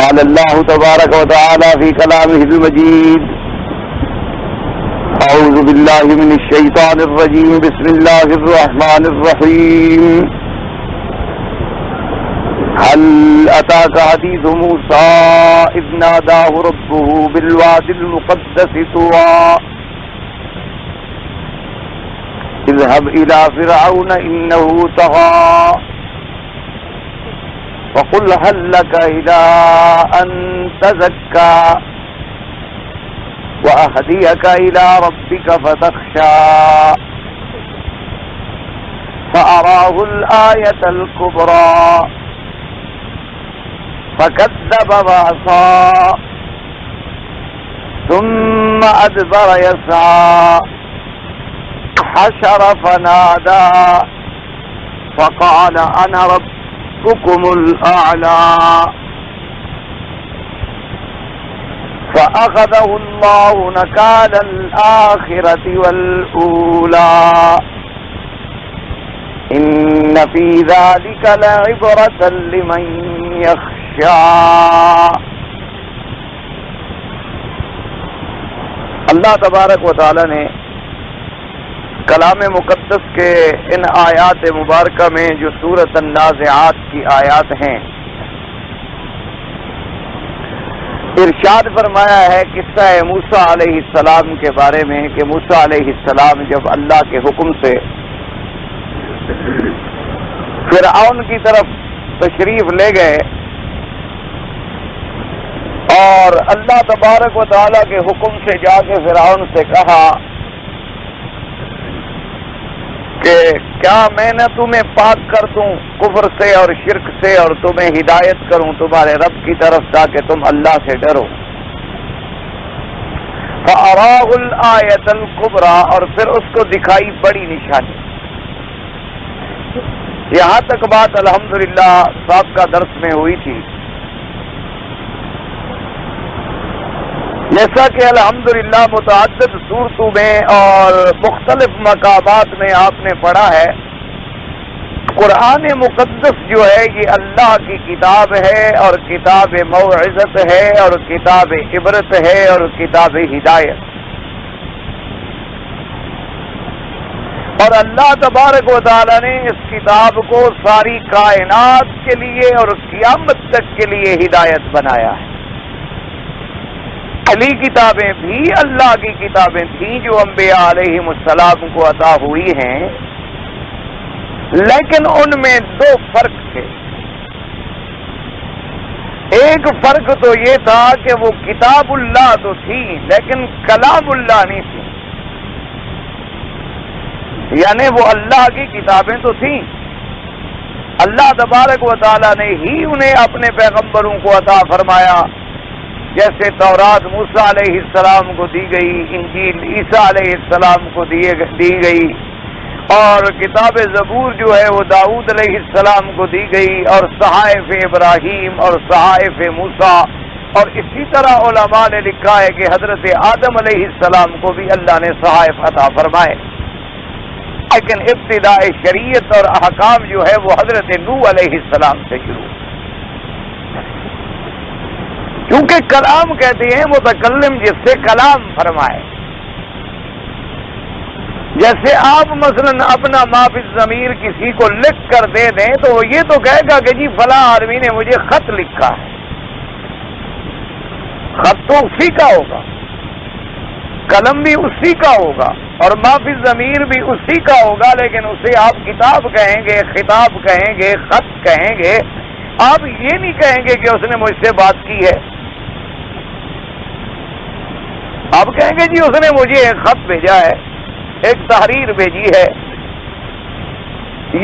قال الله تبارك وتعالى في كلامه المجيد: أعوذ بالله من الشيطان الرجيم. بسم الله الرحمن الرحيم. هل أتاك حديث موسى إذ ناداه ربه بالوادي المقدس طوى اذهب إلى فرعون إنه طغى وقل هل لك إلى أن تزكى وأهديك إلى ربك فتخشى فأراه الآية الكبرى فكذب وعصى ثم أدبر يسعى حشر فنادى فقال أنا ربكم الأعلى فأخذه الله نكال الآخرة والأولى إن في ذلك لعبرة لمن يخشى. اللہ تبارک و تعالی نے کلام مقدس کے ان آیات مبارکہ میں جو سورۃ النازعات کی آیات ہیں ارشاد فرمایا ہے قصہ موسیٰ علیہ السلام کے بارے میں کہ موسیٰ علیہ السلام جب اللہ کے حکم سے فرعون کی طرف تشریف لے گئے اور اللہ تبارک و تعالیٰ کے حکم سے جا کے فرعون سے کہا کہ کیا میں نہ تمہیں پاک کر دوں کفر سے اور شرک سے اور تمہیں ہدایت کروں تمہارے رب کی طرف تاکہ تم اللہ سے ڈرو. فَأَرَاهُ الْآيَةَ الْكُبْرَى اور پھر اس کو دکھائی بڑی نشانی. یہاں تک بات الحمدللہ سابقہ درس میں ہوئی تھی. جیسا کہ الحمدللہ متعدد صورتوں میں اور مختلف مقامات میں آپ نے پڑھا ہے قرآن مقدس جو ہے یہ اللہ کی کتاب ہے اور کتاب موعظت ہے اور کتاب عبرت ہے اور کتاب ہدایت. اور اللہ تبارک و تعالی نے اس کتاب کو ساری کائنات کے لیے اور قیامت تک کے لیے ہدایت بنایا ہے. علی کتابیں بھی اللہ کی کتابیں تھیں جو انبیاء علیہم السلام کو عطا ہوئی ہیں لیکن ان میں دو فرق تھے. ایک فرق تو یہ تھا کہ وہ کتاب اللہ تو تھی لیکن کلام اللہ نہیں تھی. یعنی وہ اللہ کی کتابیں تو تھیں اللہ تبارک و تعالی نے ہی انہیں اپنے پیغمبروں کو عطا فرمایا جیسے تورات موسیٰ علیہ السلام کو دی گئی انجیل عیسیٰ علیہ السلام کو دی گئی اور کتاب زبور جو ہے وہ داؤد علیہ السلام کو دی گئی اور صحائف ابراہیم اور صحائف موسیٰ اور اسی طرح علماء نے لکھا ہے کہ حضرت آدم علیہ السلام کو بھی اللہ نے صحائف عطا فرمائے لیکن ابتداء شریعت اور احکام جو ہے وہ حضرت نوح علیہ السلام سے شروع کیونکہ کلام کہتے ہیں متکلم جس سے کلام فرمائے. جیسے آپ مثلا اپنا ما فی الضمیر کسی کو لکھ کر دے دیں تو وہ یہ تو کہے گا کہ جی فلاں آدمی نے مجھے خط لکھا ہے. خط تو اسی کا ہوگا قلم بھی اسی کا ہوگا اور ما فی الضمیر بھی اسی کا ہوگا لیکن اسے آپ کتاب کہیں گے خطاب کہیں گے خط کہیں گے. آپ یہ نہیں کہیں گے کہ اس نے مجھ سے بات کی ہے. آپ کہیں گے جی اس نے مجھے ایک خط بھیجا ہے ایک تحریر بھیجی ہے.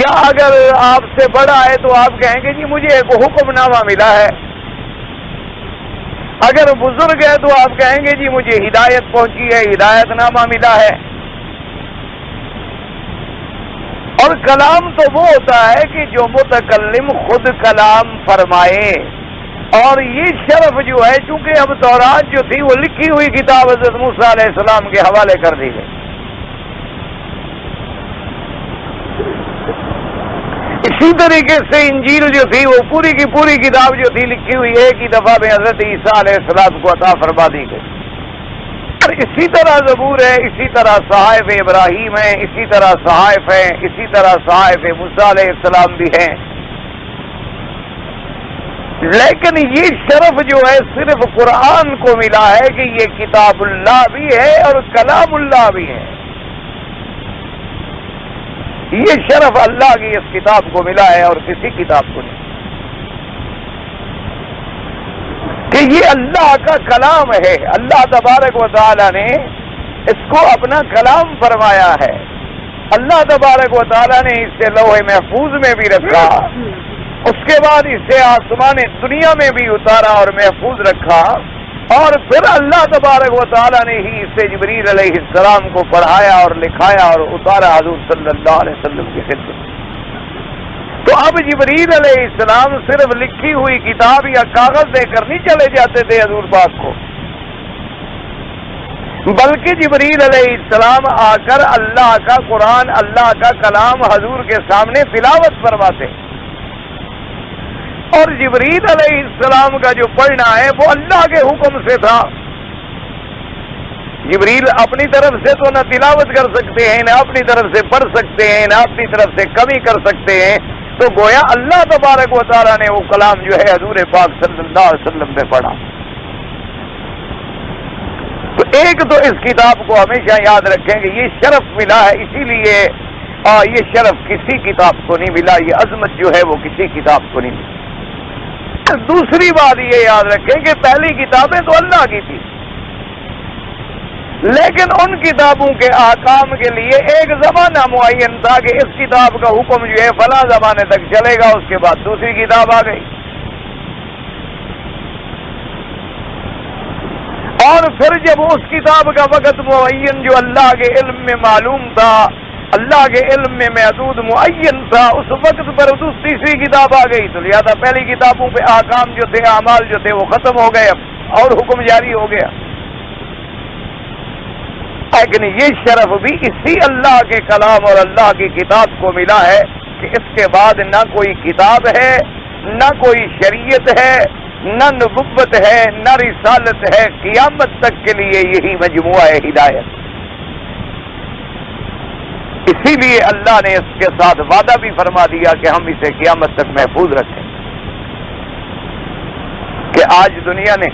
یا اگر آپ سے بڑا ہے تو آپ کہیں گے جی مجھے ایک حکم نامہ ملا ہے. اگر بزرگ ہے تو آپ کہیں گے جی مجھے ہدایت پہنچی ہے ہدایت نامہ ملا ہے. اور کلام تو وہ ہوتا ہے کہ جو متکلم خود کلام فرمائے اور یہ شرف جو ہے چونکہ اب تورات جو تھی وہ لکھی ہوئی کتاب حضرت موسیٰ علیہ السلام کے حوالے کر دی گئی. اس اسی طریقے سے انجیل جو تھی وہ پوری کی پوری کتاب جو تھی لکھی ہوئی ایک ہی دفعہ میں حضرت عیسیٰ علیہ السلام کو عطا فرما دی گئی. اور اسی طرح زبور ہے، اسی طرح صحائف ابراہیم ہیں، اسی طرح صحائف ہیں، اسی طرح صحائف موسیٰ علیہ السلام بھی ہیں. لیکن یہ شرف جو ہے صرف قرآن کو ملا ہے کہ یہ کتاب اللہ بھی ہے اور کلام اللہ بھی ہے. یہ شرف اللہ کی اس کتاب کو ملا ہے اور کسی کتاب کو نہیں، کہ یہ اللہ کا کلام ہے. اللہ تبارک و تعالی نے اس کو اپنا کلام فرمایا ہے. اللہ تبارک و تعالی نے اسے لوح محفوظ میں بھی رکھا، اس کے بعد اسے آسمان دنیا میں بھی اتارا اور محفوظ رکھا، اور پھر اللہ تبارک و تعالی نے ہی اسے جبریل علیہ السلام کو پڑھایا اور لکھایا اور اتارا حضور صلی اللہ علیہ وسلم کی خدمت. تو اب جبریل علیہ السلام صرف لکھی ہوئی کتاب یا کاغذ دے کر نہیں چلے جاتے تھے حضور پاک کو، بلکہ جبریل علیہ السلام آ کر اللہ کا قرآن، اللہ کا کلام حضور کے سامنے تلاوت فرماتے. اور جبریل علیہ السلام کا جو پڑھنا ہے وہ اللہ کے حکم سے تھا. جبریل اپنی طرف سے تو نہ تلاوت کر سکتے ہیں، نہ اپنی طرف سے پڑھ سکتے ہیں، نہ اپنی طرف سے کمی کر سکتے ہیں. تو گویا اللہ تبارک و تعالیٰ نے وہ کلام جو ہے حضور پاک صلی اللہ علیہ وسلم پہ پڑھا. تو ایک تو اس کتاب کو ہمیشہ یاد رکھیں کہ یہ شرف ملا ہے، اسی لیے یہ شرف کسی کتاب کو نہیں ملا، یہ عظمت جو ہے وہ کسی کتاب کو نہیں ملی. دوسری بات یہ یاد رکھیں کہ پہلی کتابیں تو اللہ کی تھی، لیکن ان کتابوں کے احکام کے لیے ایک زمانہ معین تھا کہ اس کتاب کا حکم جو ہے فلاں زمانے تک چلے گا، اس کے بعد دوسری کتاب آ گئی. اور پھر جب اس کتاب کا وقت معین جو اللہ کے علم میں معلوم تھا، اللہ کے علم میں محدود معین تھا، اس وقت پر تیسری کتاب آ گئی. تو لہذا پہلی کتابوں پہ احکام جو تھے، اعمال جو تھے وہ ختم ہو گئے اور حکم جاری ہو گیا. لیکن یہ شرف بھی اسی اللہ کے کلام اور اللہ کی کتاب کو ملا ہے کہ اس کے بعد نہ کوئی کتاب ہے، نہ کوئی شریعت ہے، نہ نبوت ہے، نہ رسالت ہے. قیامت تک کے لیے یہی مجموعہ ہے ہدایت. اسی لیے اللہ نے اس کے ساتھ وعدہ بھی فرما دیا کہ ہم اسے قیامت تک محفوظ رکھیں. کہ آج دنیا نے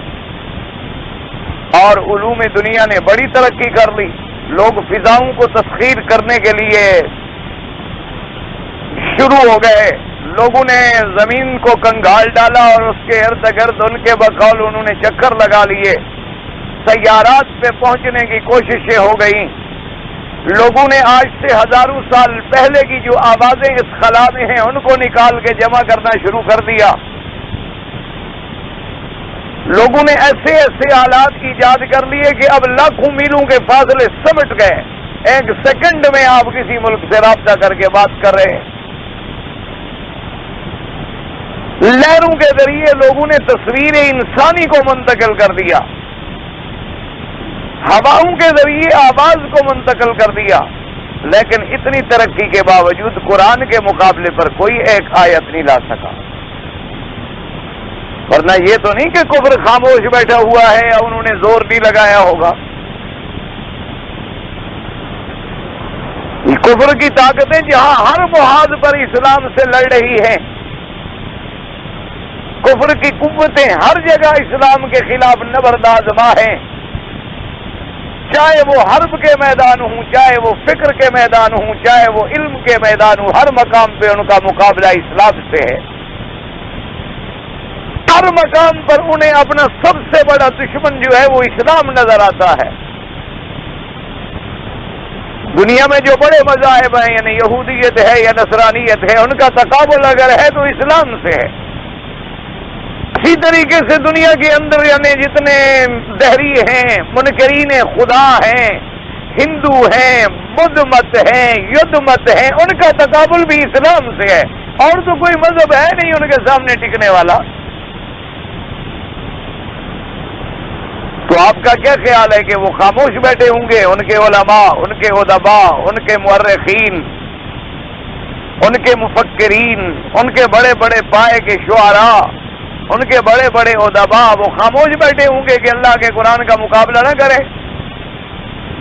اور علوم دنیا نے بڑی ترقی کر لی. لوگ فضاؤں کو تسخیر کرنے کے لیے شروع ہو گئے. لوگوں نے زمین کو کنگال ڈالا اور اس کے ارد گرد ان کے بقول انہوں نے چکر لگا لیے. سیارات پہ پہنچنے کی کوششیں ہو گئیں. لوگوں نے آج سے ہزاروں سال پہلے کی جو آوازیں اس خلا میں ہیں ان کو نکال کے جمع کرنا شروع کر دیا. لوگوں نے ایسے ایسے آلات ایجاد کر لیے کہ اب لاکھوں میلوں کے فاصلے سمٹ گئے. ایک سیکنڈ میں آپ کسی ملک سے رابطہ کر کے بات کر رہے ہیں. لہروں کے ذریعے لوگوں نے تصویر انسانی کو منتقل کر دیا. ہواؤں کے ذریعے آواز کو منتقل کر دیا. لیکن اتنی ترقی کے باوجود قرآن کے مقابلے پر کوئی ایک آیت نہیں لا سکا. ورنہ یہ تو نہیں کہ کفر خاموش بیٹھا ہوا ہے یا انہوں نے زور نہیں لگایا ہوگا. یہ کفر کی طاقتیں جہاں ہر محاذ پر اسلام سے لڑ رہی ہیں، کفر کی قوتیں ہر جگہ اسلام کے خلاف نبردآزما ہیں. چاہے وہ حرب کے میدان ہوں، چاہے وہ فکر کے میدان ہوں، چاہے وہ علم کے میدان ہوں، ہر مقام پہ ان کا مقابلہ اسلام سے ہے. ہر مقام پر انہیں اپنا سب سے بڑا دشمن جو ہے وہ اسلام نظر آتا ہے. دنیا میں جو بڑے مذاہب ہیں، یعنی یہودیت ہے یا نصرانیت ہے، ان کا تقابل اگر ہے تو اسلام سے ہے. اسی طریقے سے دنیا کے اندر یعنی جتنے دہری ہیں، منکرین خدا ہیں، ہندو ہیں، بدھ مت ہیں، یدھ مت ہیں، ان کا تقابل بھی اسلام سے ہے. اور تو کوئی مذہب ہے نہیں ان کے سامنے ٹکنے والا. تو آپ کا کیا خیال ہے کہ وہ خاموش بیٹھے ہوں گے؟ ان کے علماء، ان کے ادباء، ان کے مورخین ان کے مفکرین، ان کے بڑے بڑے پائے کے شعراء، ان کے بڑے بڑے ادبا وہ خاموش بیٹھے ہوں گے کہ اللہ کے قرآن کا مقابلہ نہ کریں.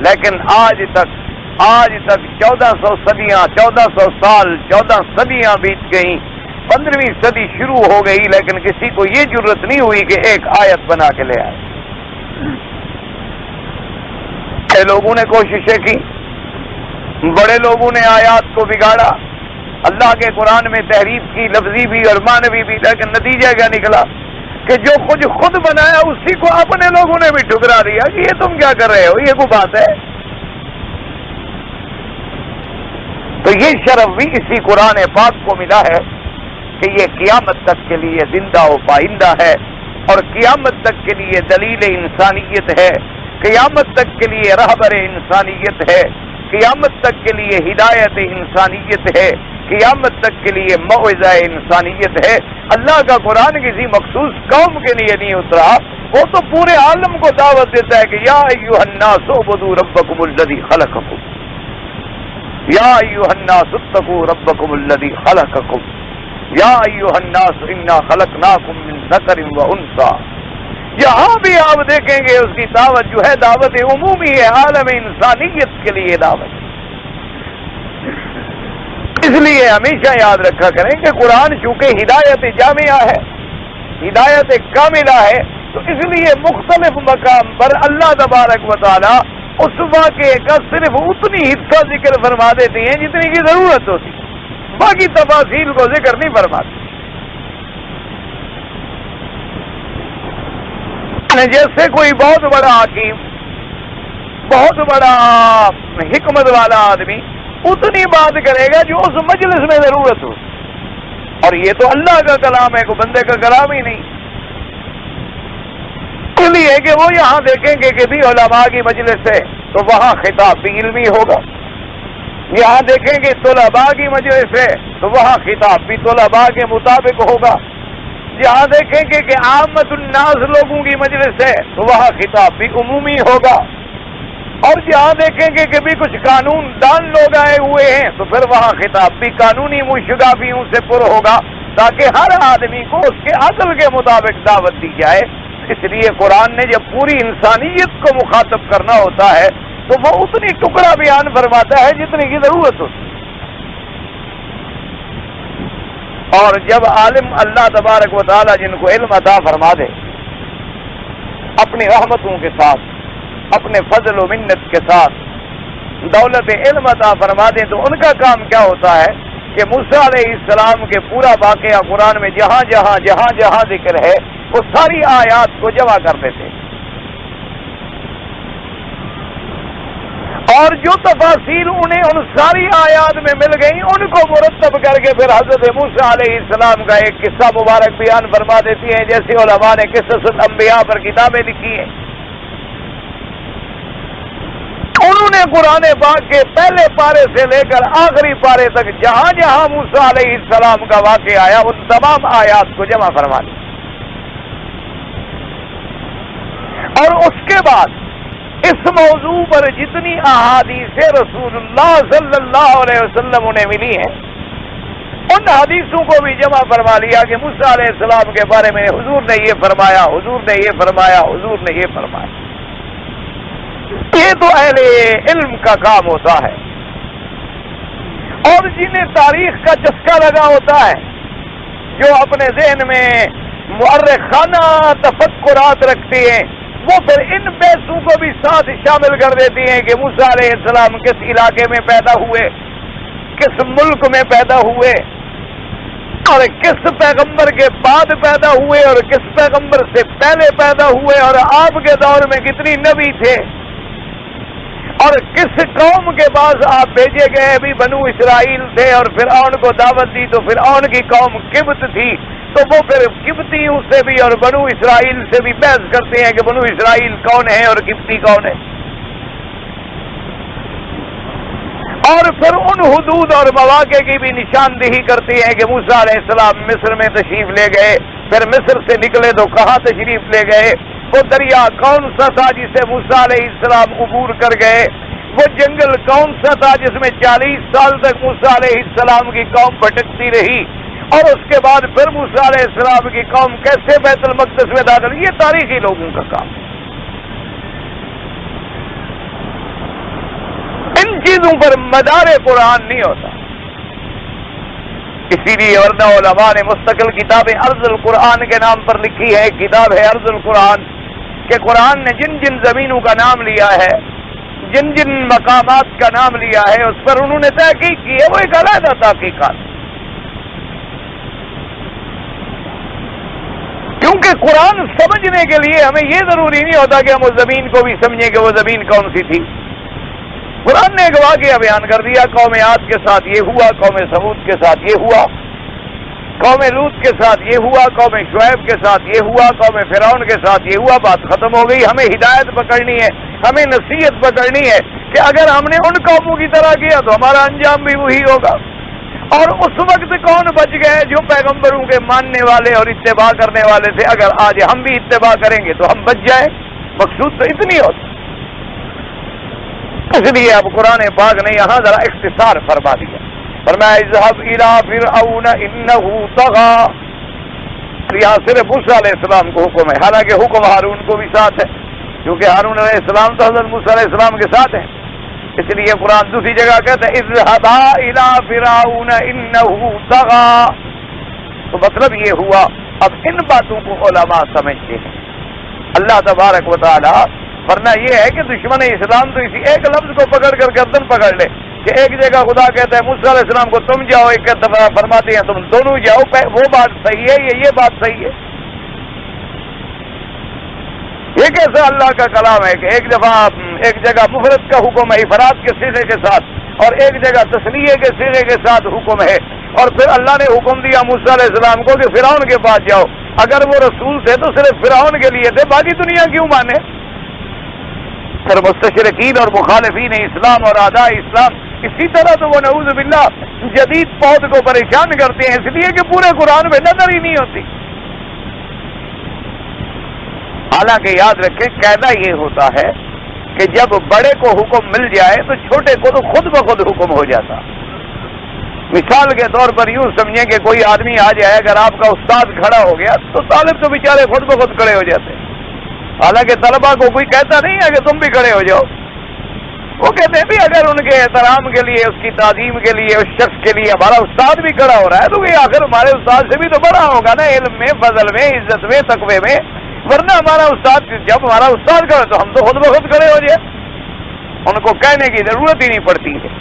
لیکن آج تک 1400 صدیاں، 1400 سال، 14 صدیاں بیت گئیں، 15ویں صدی شروع ہو گئی، لیکن کسی کو یہ جرت نہیں ہوئی کہ ایک آیت بنا کے لے آئے. لوگوں نے کوششیں کی، بڑے لوگوں نے آیات کو بگاڑا، اللہ کے قرآن میں تحریف کی، لفظی بھی اور معنوی بھی، لیکن نتیجہ کیا نکلا کہ جو خود بنایا اسی کو اپنے لوگوں نے بھی ٹھکرا دیا کہ یہ تم کیا کر رہے ہو، یہ کوئی بات ہے. تو یہ شرف بھی اسی قرآن پاک کو ملا ہے کہ یہ قیامت تک کے لیے زندہ و پائندہ ہے، اور قیامت تک کے لیے دلیل انسانیت ہے، قیامت تک کے لیے رہبر انسانیت ہے، قیامت تک کے لیے ہدایت انسانیت ہے، قیامت تک کے لیے موعظہ انسانیت ہے. اللہ کا قرآن کسی مخصوص قوم کے لیے نہیں اترا، وہ تو پورے عالم کو دعوت دیتا ہے کہ یا ایھا الناس اعبدوا ربکم الذی خلقکم، یا ایھا الناس اتقوا ربکم الذی خلقکم، یا ایھا الناس انا خلقناکم من ذکر و انثی. یہاں بھی آپ دیکھیں گے اس کی دعوت جو ہے دعوت عمومی ہے، عالم انسانیت کے لیے دعوت. اس لیے ہمیشہ یاد رکھا کریں کہ قرآن چونکہ ہدایت جامعہ ہے، ہدایت کاملہ ہے، تو اس لیے مختلف مقام پر اللہ تبارک و تعالی اس واقعے کا صرف اتنی حصہ ذکر فرما دیتے ہیں جتنی کی ضرورت ہوتی، باقی تفاصیل کو ذکر نہیں فرماتے. جیسے کوئی بہت بڑا حکیم، بہت بڑا حکمت والا آدمی اتنی بات کرے گا جو اس مجلس میں ضرورت ہو، اور یہ تو اللہ کا کلام ہے، کوئی بندے کا کلام ہی نہیں. اس لیے کہ وہ یہاں دیکھیں گے کہ بھی علماء کی مجلس ہے تو وہاں خطاب بھی علمی ہوگا، یہاں دیکھیں گے طلباء کی مجلس ہے تو وہاں خطاب بھی طلباء کے مطابق ہوگا، جہاں دیکھیں گے کہ عامت الناس لوگوں کی مجلس ہے تو وہاں خطاب بھی عمومی ہوگا، اور جہاں دیکھیں گے کہ بھی کچھ قانون دان لوگ آئے ہوئے ہیں تو پھر وہاں خطاب بھی قانونی مشغافیوں سے پر ہوگا، تاکہ ہر آدمی کو اس کے عقل کے مطابق دعوت دی جائے. اس لیے قرآن نے جب پوری انسانیت کو مخاطب کرنا ہوتا ہے تو وہ اتنی ٹکڑا بیان فرماتا ہے جتنی کی ضرورت ہوتی. اور جب عالم اللہ تبارک و تعالی جن کو علم عطا فرما دے اپنی رحمتوں کے ساتھ، اپنے فضل و منت کے ساتھ دولت علم عطا فرما دیں تو ان کا کام کیا ہوتا ہے کہ موسیٰ علیہ السلام کے پورا واقعہ قرآن میں جہاں جہاں ذکر ہے وہ ساری آیات کو جمع کر دیتے، اور جو تفاصیل انہیں ان ساری آیات میں مل گئی ان کو مرتب کر کے پھر حضرت موسیٰ علیہ السلام کا ایک قصہ مبارک بیان فرما دیتی ہیں، جیسے علماء نے قصص الانبیاء پر کتابیں لکھی ہیں. انہوں نے قرآن پاک کے پہلے پارے سے لے کر آخری پارے تک جہاں جہاں موسیٰ علیہ السلام کا واقعہ آیا ان تمام آیات کو جمع فرما لیا، اور اس کے بعد اس موضوع پر جتنی احادیث رسول اللہ صلی اللہ علیہ وسلم انہیں ملی ہیں ان حدیثوں کو بھی جمع فرما لیا کہ موسیٰ علیہ السلام کے بارے میں حضور نے یہ فرمایا، حضور نے یہ فرمایا، حضور نے یہ فرمایا. یہ تو اہل علم کا کام ہوتا ہے، اور جنہیں تاریخ کا چسکا لگا ہوتا ہے، جو اپنے ذہن میں مؤرخانہ تفکرات رکھتے ہیں، وہ پھر ان بحثوں کو بھی ساتھ شامل کر دیتی ہیں کہ موسیٰ علیہ السلام کس علاقے میں پیدا ہوئے، کس ملک میں پیدا ہوئے، اور کس پیغمبر کے بعد پیدا ہوئے اور کس پیغمبر سے پہلے پیدا ہوئے، اور آپ کے دور میں کتنی نبی تھے، اور کس قوم کے پاس آپ بھیجے گئے بھی بنو اسرائیل تھے، اور فرعون کو دعوت دی تو فرعون کی قوم قبط تھی، تو وہ پھر قبطیوں سے بھی اور بنو اسرائیل سے بھی بحث کرتے ہیں کہ بنو اسرائیل کون ہے اور قبطی کون ہے، اور پھر ان حدود اور مواقع کی بھی نشاندہی کرتے ہیں کہ موسیٰ علیہ السلام مصر میں تشریف لے گئے، پھر مصر سے نکلے تو کہاں تشریف لے گئے، وہ دریا کون سا تھا جسے موسیٰ علیہ السلام عبور کر گئے، وہ جنگل کون سا تھا جس میں 40 سال تک موسیٰ علیہ السلام کی قوم بھٹکتی رہی، اور اس کے بعد پھر موسیٰ علیہ السلام کی قوم کیسے بیت المقدس میں داخل؟ یہ تاریخی لوگوں کا کام ہے۔ ان چیزوں پر مدار قرآن نہیں ہوتا۔ اسی لیے ورنہ علماء نے مستقل کتابیں ارض القرآن کے نام پر لکھی ہے۔ ایک کتاب ہے ارض القرآن، کہ قرآن نے جن جن زمینوں کا نام لیا ہے، جن جن مقامات کا نام لیا ہے، اس پر انہوں نے تحقیق کی ہے۔ وہ ایک علیحدہ تحقیقات، کیونکہ قرآن سمجھنے کے لیے ہمیں یہ ضروری نہیں ہوتا کہ ہم اس زمین کو بھی سمجھیں کہ وہ زمین کون سی تھی۔ قرآن نے ایک واقعہ بیان کر دیا، قوم عاد کے ساتھ یہ ہوا، قوم سمود کے ساتھ یہ ہوا، قوم لوط کے ساتھ یہ ہوا، قوم شعیب کے ساتھ یہ ہوا، قوم فرعون کے ساتھ یہ ہوا۔ بات ختم ہو گئی۔ ہمیں ہدایت پکڑنی ہے، ہمیں نصیحت پکڑنی ہے کہ اگر ہم نے ان قوموں کی طرح کیا تو ہمارا انجام بھی وہی ہوگا۔ اور اس وقت کون بچ گئے؟ جو پیغمبروں کے ماننے والے اور اتباع کرنے والے تھے۔ اگر آج ہم بھی اتباع کریں گے تو ہم بچ جائیں۔ مقصود تو اتنی ہوتا۔ اس لیے اب قرآن پاک نے یہاں ذرا اختصار فرما دیا، فرمایا اذهب الى فرعون انه طغى۔ یہاں صرف موسیٰ علیہ السلام کو حکم ہے، حالانکہ حکم ہارون کو بھی ساتھ ہے، کیونکہ ہارون علیہ السلام تو حضرت موسیٰ علیہ السلام کے ساتھ ہیں۔ اس لیے قرآن دوسری جگہ کہتا ہے اذهبا الى فرعون انه طغى۔ تو مطلب یہ ہوا، اب ان باتوں کو علماء سمجھتے ہیں۔ اللہ تبارک و تعالی، ورنہ یہ ہے کہ دشمن اسلام تو اسی ایک لفظ کو پکڑ کر گردن پکڑ لے کہ ایک جگہ خدا کہتا ہے موسیٰ علیہ السلام کو تم جاؤ، ایک دفعہ فرماتے ہیں تم دونوں جاؤ، وہ بات صحیح ہے، یہ بات صحیح ہے۔ یہ کیسا اللہ کا کلام ہے کہ ایک دفعہ ایک جگہ مفرد کا حکم ہے افراد کے صیغے کے ساتھ، اور ایک جگہ تسنیہ کے صیغے کے ساتھ حکم ہے، اور پھر اللہ نے حکم دیا موسیٰ علیہ السلام کو کہ فرعون کے پاس جاؤ۔ اگر وہ رسول تھے تو صرف فرعون کے لیے تھے، باقی دنیا کیوں مانے؟ پھر مستشرقین اور مخالفین اسلام اور اعداء اسلام اسی طرح تو وہ نعوذ باللہ جدید پود کو پریشان کرتے ہیں، اس لیے کہ پورے قرآن میں نظر ہی نہیں ہوتی۔ حالانکہ یاد رکھیں قاعدہ یہ ہوتا ہے کہ جب بڑے کو حکم مل جائے تو چھوٹے کو تو خود بخود حکم ہو جاتا۔ مثال کے طور پر یوں سمجھیں کہ کوئی آدمی آ جائے، اگر آپ کا استاد کھڑا ہو گیا تو طالب تو بیچارے خود بخود کھڑے ہو جاتے ہیں۔ حالانکہ طلبا کو کوئی کہتا نہیں ہے کہ تم بھی کھڑے ہو جاؤ، وہ کہتے ہیں بھی اگر ان کے احترام کے لیے، اس کی تعظیم کے لیے، اس شخص کے لیے ہمارا استاد بھی کھڑا ہو رہا ہے تو یہ آخر ہمارے استاد سے بھی تو بڑا ہوگا نا، علم میں، فضل میں، عزت میں، تقوی میں۔ ورنہ ہمارا استاد، جب ہمارا استاد کھڑا تو ہم تو خود بخود کھڑے ہو جائے، ان کو کہنے کی ضرورت ہی نہیں پڑتی ہے۔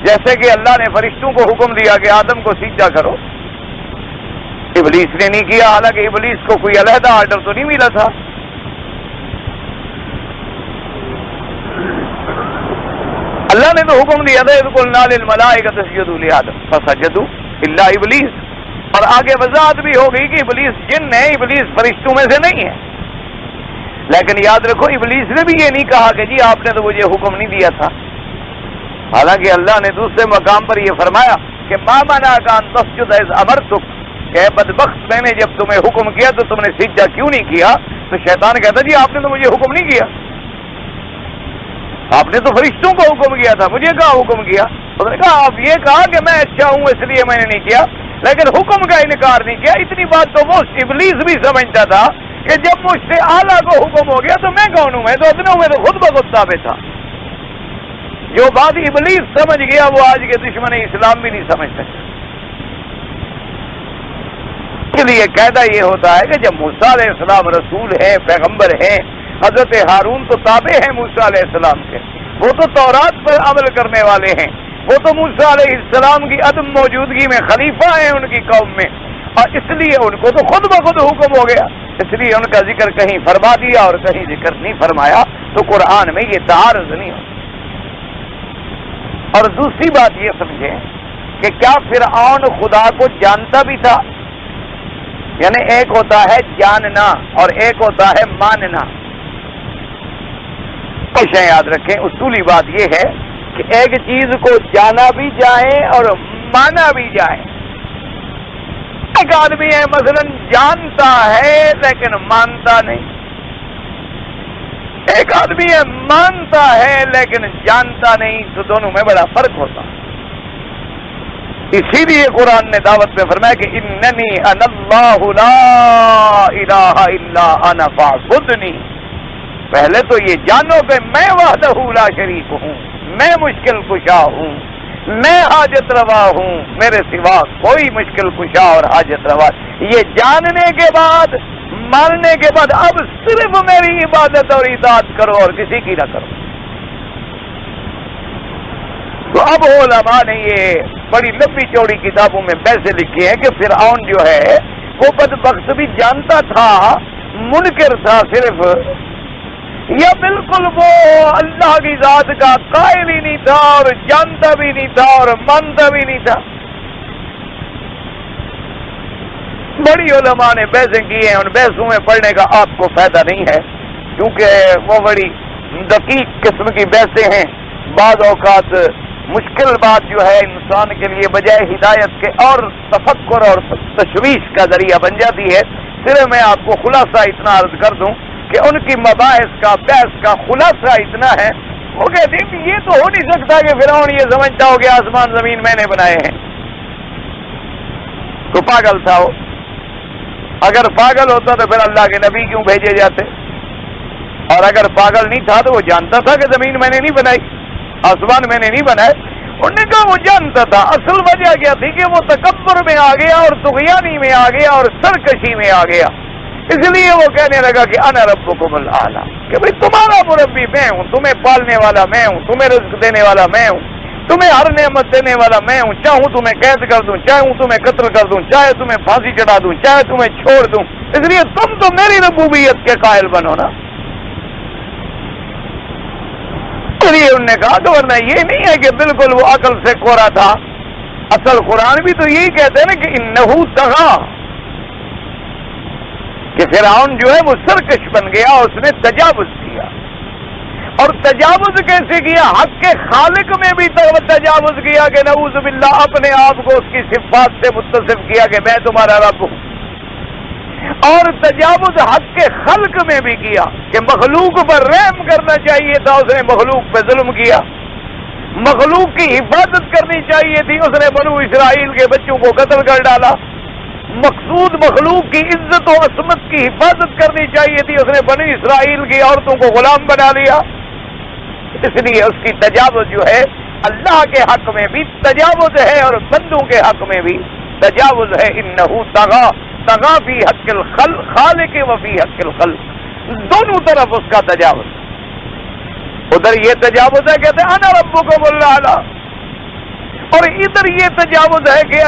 جیسے کہ اللہ نے فرشتوں کو حکم دیا کہ آدم کو سجدہ کرو، ابلیس نے نہیں کیا، حالانکہ ابلیس کو کوئی علیحدہ آرڈر تو نہیں ملا تھا۔ اللہ نے تو حکم دیا تھا اذ قلنا للملائکۃ اسجدوا لآدم فسجدوا الا ابلیس، اور آگے وضاحت بھی ہو گئی کہ ابلیس جن ہے، ابلیس فرشتوں میں سے نہیں ہے۔ لیکن یاد رکھو ابلیس نے بھی یہ نہیں کہا کہ جی آپ نے تو مجھے حکم نہیں دیا تھا، حالانکہ اللہ نے دوسرے مقام پر یہ فرمایا کہ ما منعک ان تسجد اذ امرتک، کہ بدبخت میں نے جب تمہیں حکم کیا تو تم نے سجدہ کیوں نہیں کیا؟ تو شیطان کہتا جی آپ نے تو مجھے حکم نہیں کیا، آپ نے تو فرشتوں کو حکم کیا تھا، مجھے کہاں حکم کیا؟ انہوں نے کہا آپ یہ کہا کہ میں اچھا ہوں اس لیے میں نے نہیں کیا، لیکن حکم کا انکار نہیں کیا۔ اتنی بات تو وہ ابلیس بھی سمجھتا تھا کہ جب مجھ سے اعلیٰ کو حکم ہو گیا تو میں کون ہوں، میں تو ادنوں میں تو خود بخود ثابت تھا۔ جو بات ابلیس سمجھ گیا وہ آج کے دشمن اسلام بھی نہیں سمجھ سکتے۔ اس لیے قاعدہ یہ ہوتا ہے کہ جب موسیٰ علیہ السلام رسول ہیں، پیغمبر ہیں، حضرت ہارون تو تابع ہیں موسیٰ علیہ السلام کے، وہ تو تورات پر عمل کرنے والے ہیں، وہ تو موسیٰ علیہ السلام کی عدم موجودگی میں خلیفہ ہیں ان کی قوم میں، اور اس لیے ان کو تو خود بخود حکم ہو گیا، اس لیے ان کا ذکر کہیں فرما دیا اور کہیں ذکر نہیں فرمایا، تو قرآن میں یہ تعارض نہیں ہوتا۔ اور دوسری بات یہ سمجھیں کہ کیا فرعون خدا کو جانتا بھی تھا؟ یعنی ایک ہوتا ہے جاننا اور ایک ہوتا ہے ماننا۔ ہمیشہ یاد رکھیں اصولی بات یہ ہے کہ ایک چیز کو جانا بھی جائے اور مانا بھی جائے۔ ایک آدمی ہے مثلا جانتا ہے لیکن مانتا نہیں، ایک آدمی ہے مانتا ہے لیکن جانتا نہیں، تو دونوں میں بڑا فرق ہوتا ہے۔ اسی لیے قرآن نے دعوت میں فرمایا کہ اننی انا اللہ لا الہ الا انا فاعبدنی۔ پہلے تو یہ جانو کہ میں وحدہ لا شریک ہوں، میں مشکل کشا ہوں، میں حاجت روا ہوں، میرے سوا کوئی مشکل کشا اور حاجت روا۔ یہ جاننے کے بعد، ماننے کے بعد اب صرف میری عبادت اور اطاعت کرو اور کسی کی نہ کرو۔ تو اب علماء نے یہ بڑی لمبی چوڑی کتابوں میں پیسے لکھے ہیں کہ فرعون جو ہے وہ بدبخت بھی جانتا تھا، منکر تھا صرف، یا بالکل وہ اللہ کی ذات کا قائل ہی نہیں تھا اور جانتا بھی نہیں تھا اور مانتا بھی نہیں تھا۔ بڑی علماء نے بحثیں کی ہیں، ان بحثوں میں پڑھنے کا آپ کو فائدہ نہیں ہے کیونکہ وہ بڑی دقیق قسم کی بحثیں ہیں۔ بعض اوقات مشکل بات جو ہے انسان کے لیے بجائے ہدایت کے اور تفکر اور تشویش کا ذریعہ بن جاتی ہے۔ صرف میں آپ کو خلاصہ اتنا عرض کر دوں کہ ان کی مباحث کا بحث کا خلاصہ اتنا ہے، وہ کہتے ہیں یہ تو ہو نہیں سکتا کہ فرعون یہ سمجھتا ہو کہ آسمان زمین میں نے بنائے ہیں، تو پاگل تھا وہ۔ اگر پاگل ہوتا تو پھر اللہ کے نبی کیوں بھیجے جاتے؟ اور اگر پاگل نہیں تھا تو وہ جانتا تھا کہ زمین میں نے نہیں بنائی، آسمان میں نے نہیں بنائے۔ انہوں نے کہا وہ جانتا تھا، اصل وجہ کیا تھی کہ وہ تکبر میں آ گیا اور طغیانی میں آ گیا اور سرکشی میں آ گیا، اس لیے وہ کہنے لگا کہ انا ربکم الاعلی، کہ بھئی تمہارا مربی میں ہوں، تمہیں پالنے والا میں ہوں، تمہیں رزق دینے والا میں ہوں، تمہیں ہر نعمت دینے والا میں ہوں، چاہوں تمہیں قید کر دوں، چاہوں تمہیں قتل کر دوں، چاہے تمہیں پھانسی چڑھا دوں، چاہے تمہیں چھوڑ دوں، اس لیے تم تو میری ربوبیت کے قائل بنو نا۔ انہوں نے کہا کہ ورنہ یہ نہیں ہے کہ بالکل وہ عقل سے کورا تھا، اصل قرآن بھی تو یہی کہتے ہیں نا کہ انہو طغا، کہ فرعون جو ہے وہ سرکش بن گیا، اس نے تجاوز کیا۔ اور تجاوز کیسے کیا؟ حق کے خالق میں بھی تجاوز کیا کہ نعوذ باللہ، اپنے آپ کو اس کی صفات سے متصف کیا کہ میں تمہارا رب ہوں، اور تجاوز حق کے خلق میں بھی کیا کہ مخلوق پر رحم کرنا چاہیے تھا، اس نے مخلوق پہ ظلم کیا، مخلوق کی حفاظت کرنی چاہیے تھی، اس نے بنو اسرائیل کے بچوں کو قتل کر ڈالا، مقصود مخلوق کی عزت و عصمت کی حفاظت کرنی چاہیے تھی، اس نے بنو اسرائیل کی عورتوں کو غلام بنا لیا۔ اس لیے اس کی تجاوز جو ہے اللہ کے حق میں بھی تجاوز ہے اور بندوں کے حق میں بھی تجاوز ہے۔ انہو طغا، طغا فی حق الخالق و فی حق الخلق، دونوں طرف اس کا تجاوز۔ ادھر یہ تجاوز ہے کہتے ہیں انا ربکم الاعلی، اور ادھر یہ تجاوز ہے کہ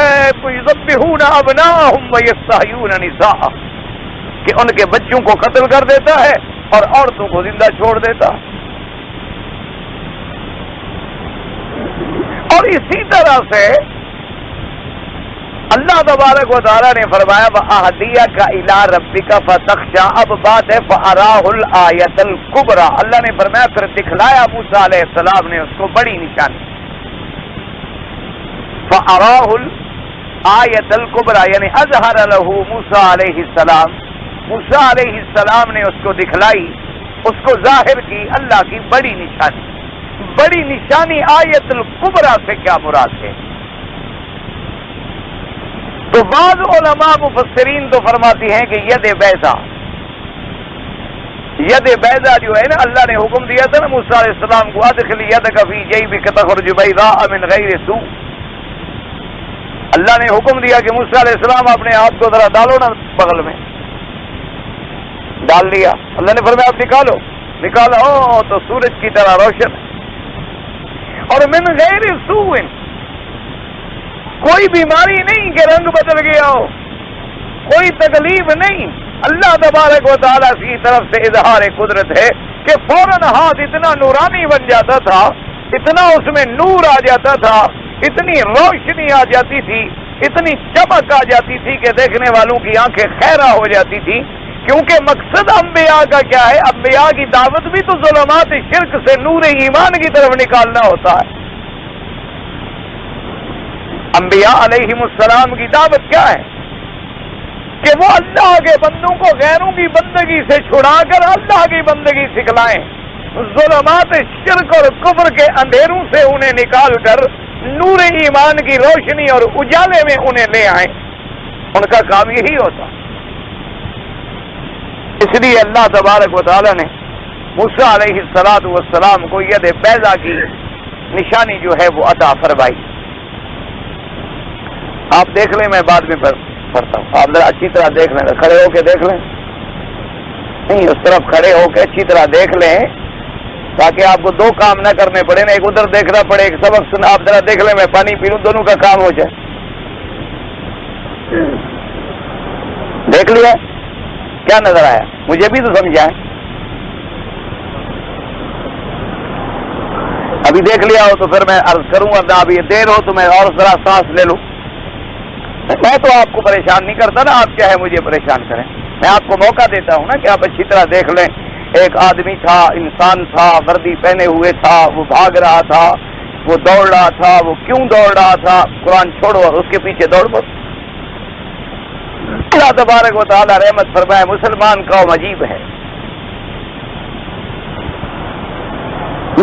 یذبحون ابناءہم ویستحیون نساءہم، کہ ان کے بچوں کو قتل کر دیتا ہے اور عورتوں کو زندہ چھوڑ دیتا ہے۔ اور اسی طرح سے اللہ تبارک و تعالیٰ نے فرمایا وَأَهْدِيَكَ إِلَىٰ رَبِّكَ فَتَخْشَىٰ، اب بات ہے فَأَرَاهُ الْآيَةَ الْكُبْرىٰ، اللہ نے فرمایا پھر دکھلایا موسیٰ علیہ السلام نے اس کو بڑی نشانی، فَأَرَاهُ الْآيَةَ الْكُبْرىٰ، یعنی اظہر لہ موسیٰ علیہ السلام، موسیٰ علیہ السلام نے اس کو دکھلائی، اس کو ظاہر کی اللہ کی بڑی نشانی۔ بڑی نشانی آیت الکبریٰ سے کیا مراد ہے؟ تو بعض علماء مفسرین تو فرماتی ہیں کہ ید بیضا، ید بیضا جو ہے نا، اللہ نے حکم دیا تھا نا موسیٰ علیہ السلام کو ادخل یدک فی جیبک تخرج بیضاء من غیر سوء، اللہ نے حکم دیا کہ موسیٰ علیہ السلام اپنے ہاتھ کو ذرا ڈالو نا بغل میں، ڈال دیا، اللہ نے فرمایا آپ نکالو، نکالا تو سورج کی طرح روشن، اور من غیر سوء، کوئی بیماری نہیں کہ رنگ بدل گیا ہو، کوئی تکلیف نہیں، اللہ تبارک و تعالیٰ کی طرف سے اظہار قدرت ہے کہ فوراً ہاتھ اتنا نورانی بن جاتا تھا، اتنا اس میں نور آ جاتا تھا، اتنی روشنی آ جاتی تھی، اتنی چمک آ جاتی تھی کہ دیکھنے والوں کی آنکھیں خیرہ ہو جاتی تھی، کیونکہ مقصد انبیاء کا کیا ہے؟ انبیاء کی دعوت بھی تو ظلمات شرک سے نور ایمان کی طرف نکالنا ہوتا ہے۔ انبیاء علیہم السلام کی دعوت کیا ہے کہ وہ اللہ کے بندوں کو غیروں کی بندگی سے چھڑا کر اللہ کی بندگی سکھلائیں، ظلمات شرک اور کفر کے اندھیروں سے انہیں نکال کر نور ایمان کی روشنی اور اجالے میں انہیں لے آئیں۔ ان کا کام یہی ہوتا۔ اس لیے اللہ تبارک و تعالی نے موسیٰ علیہ السلام کو ید بیضا کی نشانی جو ہے وہ عطا فرمائی۔ آپ دیکھ لیں، میں بعد میں پڑھتا ہوں، آپ ذرا اچھی طرح دیکھ لیں، کھڑے ہو کے دیکھ لیں، نہیں اس طرف کھڑے ہو کے اچھی طرح دیکھ لیں تاکہ آپ کو دو کام نہ کرنے پڑے نا، ایک ادھر دیکھنا پڑے ایک سبق سنا۔ آپ ذرا دیکھ لیں، میں پانی پی لوں، دونوں کا کام ہو جائے۔ دیکھ لیا کیا نظر آیا؟ مجھے بھی تو سمجھائیں۔ ابھی دیکھ لیا ہو تو پھر میں عرض کروں گا، اب یہ دیر ہو تو میں اور ذرا سانس لے لوں۔ میں تو آپ کو پریشان نہیں کرتا نا، آپ چاہے مجھے پریشان کریں، میں آپ کو موقع دیتا ہوں نا کہ آپ اچھی طرح دیکھ لیں۔ ایک آدمی تھا، انسان تھا، وردی پہنے ہوئے تھا، وہ بھاگ رہا تھا، وہ دوڑ رہا تھا، وہ کیوں دوڑ رہا تھا؟ قرآن چھوڑو اور اس کے پیچھے دوڑ پڑو۔ اللہ تبارک و تعالی رحمت فرمائے، مسلمان قوم عجیب ہے۔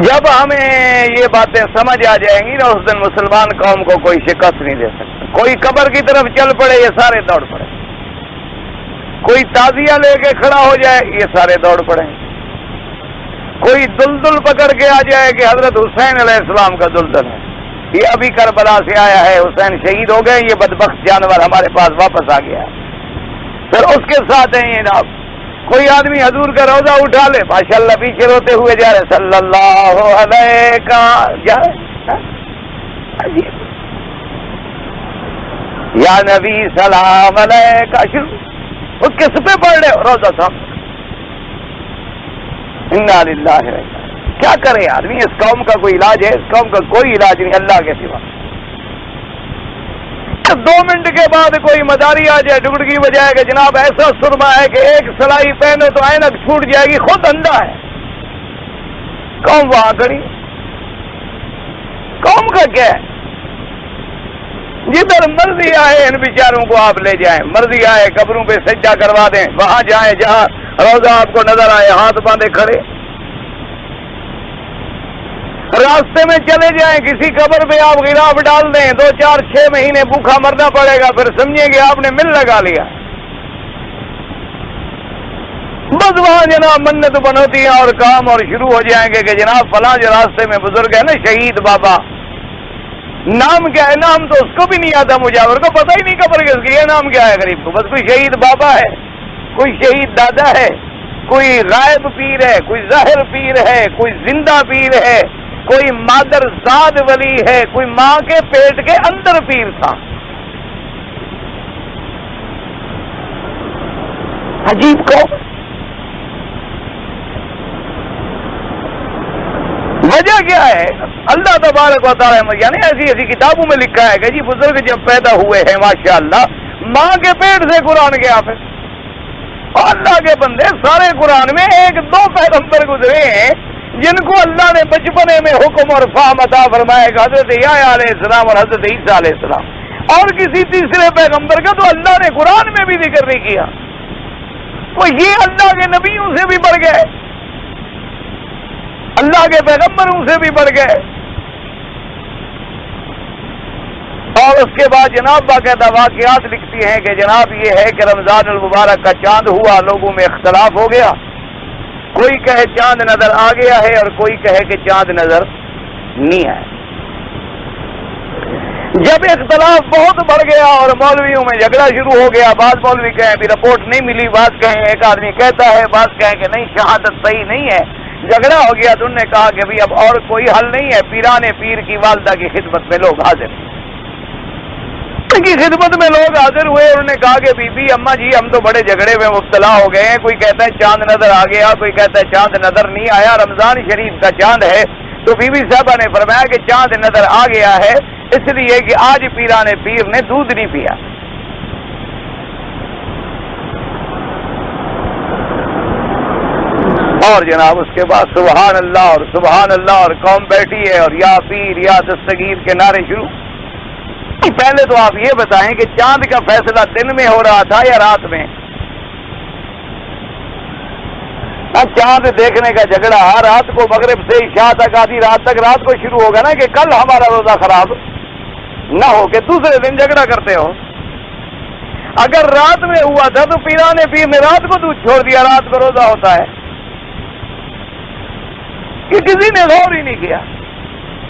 جب ہمیں یہ باتیں سمجھ آ جائیں گی نا، اس دن مسلمان قوم کو کوئی شکست نہیں دے سکتا۔ کوئی قبر کی طرف چل پڑے، یہ سارے دوڑ پڑے۔ کوئی تعزیہ لے کے کھڑا ہو جائے، یہ سارے دوڑ پڑے۔ کوئی دلدل پکڑ کے آ جائے کہ حضرت حسین علیہ السلام کا دلدل ہے، یہ ابھی کربلا سے آیا ہے، حسین شہید ہو گئے، یہ بدبخت جانور ہمارے پاس واپس آ گیا ہے۔ پھر اس کے ساتھ ہیں یہ جناب، کوئی آدمی حضور کا روزہ اٹھا لے، ماشاءاللہ پیچھے روتے ہوئے جا رہے، صلی اللہ علیہ کا جا رہے، یا نبی سلام علیہ کا شروع، وہ کس پہ پڑھ رہے؟ روزہ صاحب۔ انا للہ ہے۔ کیا کرے آدمی؟ اس قوم کا کوئی علاج ہے؟ اس قوم کا کوئی علاج نہیں اللہ کے سوا۔ 2 منٹ کے بعد کوئی مداری آ جائے، ڈگڑکی بجائے کہ جناب ایسا سرما ہے کہ ایک سلائی پہنو تو اینک چھوٹ جائے گی، خود اندھا ہے۔ قوم وہاں کھڑی، قوم کا کیا ہے؟ جدھر مرضی آئے ان بیچاروں کو آپ لے جائیں، مرضی آئے قبروں پہ سجدہ کروا دیں، وہاں جائیں جہاں روزہ آپ کو نظر آئے، ہاتھ باندھے کھڑے۔ راستے میں چلے جائیں، کسی قبر پہ آپ غلاف ڈال دیں، 2 4 6 مہینے بھوکا مرنا پڑے گا، پھر سمجھیں گے آپ نے مل لگا لیا۔ بس وہاں جناب منت بنوتی ہیں اور کام اور شروع ہو جائیں گے کہ جناب فلاں جو راستے میں بزرگ ہے نا شہید بابا، نام کیا ہے؟ نام تو اس کو بھی نہیں آتا، مجاور کو پتہ ہی نہیں قبر کس کی ہے، نام کیا ہے غریب کو؟ بس کوئی شہید بابا ہے، کوئی شہید دادا ہے، کوئی غائب پیر ہے، کوئی ظاہر پیر ہے، کوئی زندہ پیر ہے، کوئی مادر زاد ولی ہے، کوئی ماں کے پیٹ کے اندر پیر تھا۔ عجیب قوم۔ وجہ کیا ہے؟ اللہ تبارک و تعالی یعنی ایسی کتابوں میں لکھا ہے کہ جی بزرگ جب پیدا ہوئے ہیں ماشاءاللہ ماں کے پیٹ سے قرآن کے حافظ، اور اللہ کے بندے سارے قرآن میں 1-2 پیغمبر گزرے ہیں جن کو اللہ نے بچپنے میں حکم اور فہم عطا فرمایا، حضرت یحییٰ علیہ السلام اور حضرت عیسیٰ علیہ السلام، اور کسی تیسرے پیغمبر کا تو اللہ نے قرآن میں بھی ذکر نہیں کیا۔ وہ یہ اللہ کے نبیوں سے بھی بڑھ گئے، اللہ کے پیغمبروں سے بھی بڑھ گئے۔ اور اس کے بعد جناب باقاعدہ واقعات لکھتی ہیں کہ جناب یہ ہے کہ رمضان المبارک کا چاند ہوا، لوگوں میں اختلاف ہو گیا، کوئی کہے چاند نظر آ گیا ہے اور کوئی کہے کہ چاند نظر نہیں ہے۔ جب اختلاف بہت بڑھ گیا اور مولویوں میں جھگڑا شروع ہو گیا، بعض مولوی کہیں بھی رپورٹ نہیں ملی، بعض کہیں ایک آدمی کہتا ہے، بعض کہیں کہ نہیں شہادت صحیح نہیں ہے، جھگڑا ہو گیا تو انہوں نے کہا کہ اب اور کوئی حل نہیں ہے، پیران پیر کی والدہ کی خدمت میں لوگ حاضر ہیں۔ کی خدمت میں لوگ حاضر ہوئے، انہوں نے کہا کہ بی بی اماں جی ہم تو بڑے جھگڑے میں مبتلا ہو گئے ہیں، کوئی کہتا ہے چاند نظر آ گیا، کوئی کہتا ہے چاند نظر نہیں آیا، رمضان شریف کا چاند ہے۔ تو بی بی صاحبہ نے فرمایا کہ چاند نظر آ گیا ہے اس لیے کہ آج پیران پیر نے دودھ نہیں پیا۔ اور جناب اس کے بعد سبحان اللہ اور سبحان اللہ اور قوم بیٹھی ہے اور یا پیر یا دستگیر کے نعرے شروع۔ پہلے تو آپ یہ بتائیں کہ چاند کا فیصلہ دن میں ہو رہا تھا یا رات میں؟ چاند دیکھنے کا جھگڑا رات کو مغرب سے عشاء تک آدھی رات تک رات کو شروع ہوگا نا کہ کل ہمارا روزہ خراب نہ ہو کہ دوسرے دن جھگڑا کرتے ہو. اگر رات میں ہوا تھا تو پیران پیر نے رات کو دودھ چھوڑ دیا، رات کو روزہ ہوتا ہے کہ کسی نے غور ہی نہیں کیا،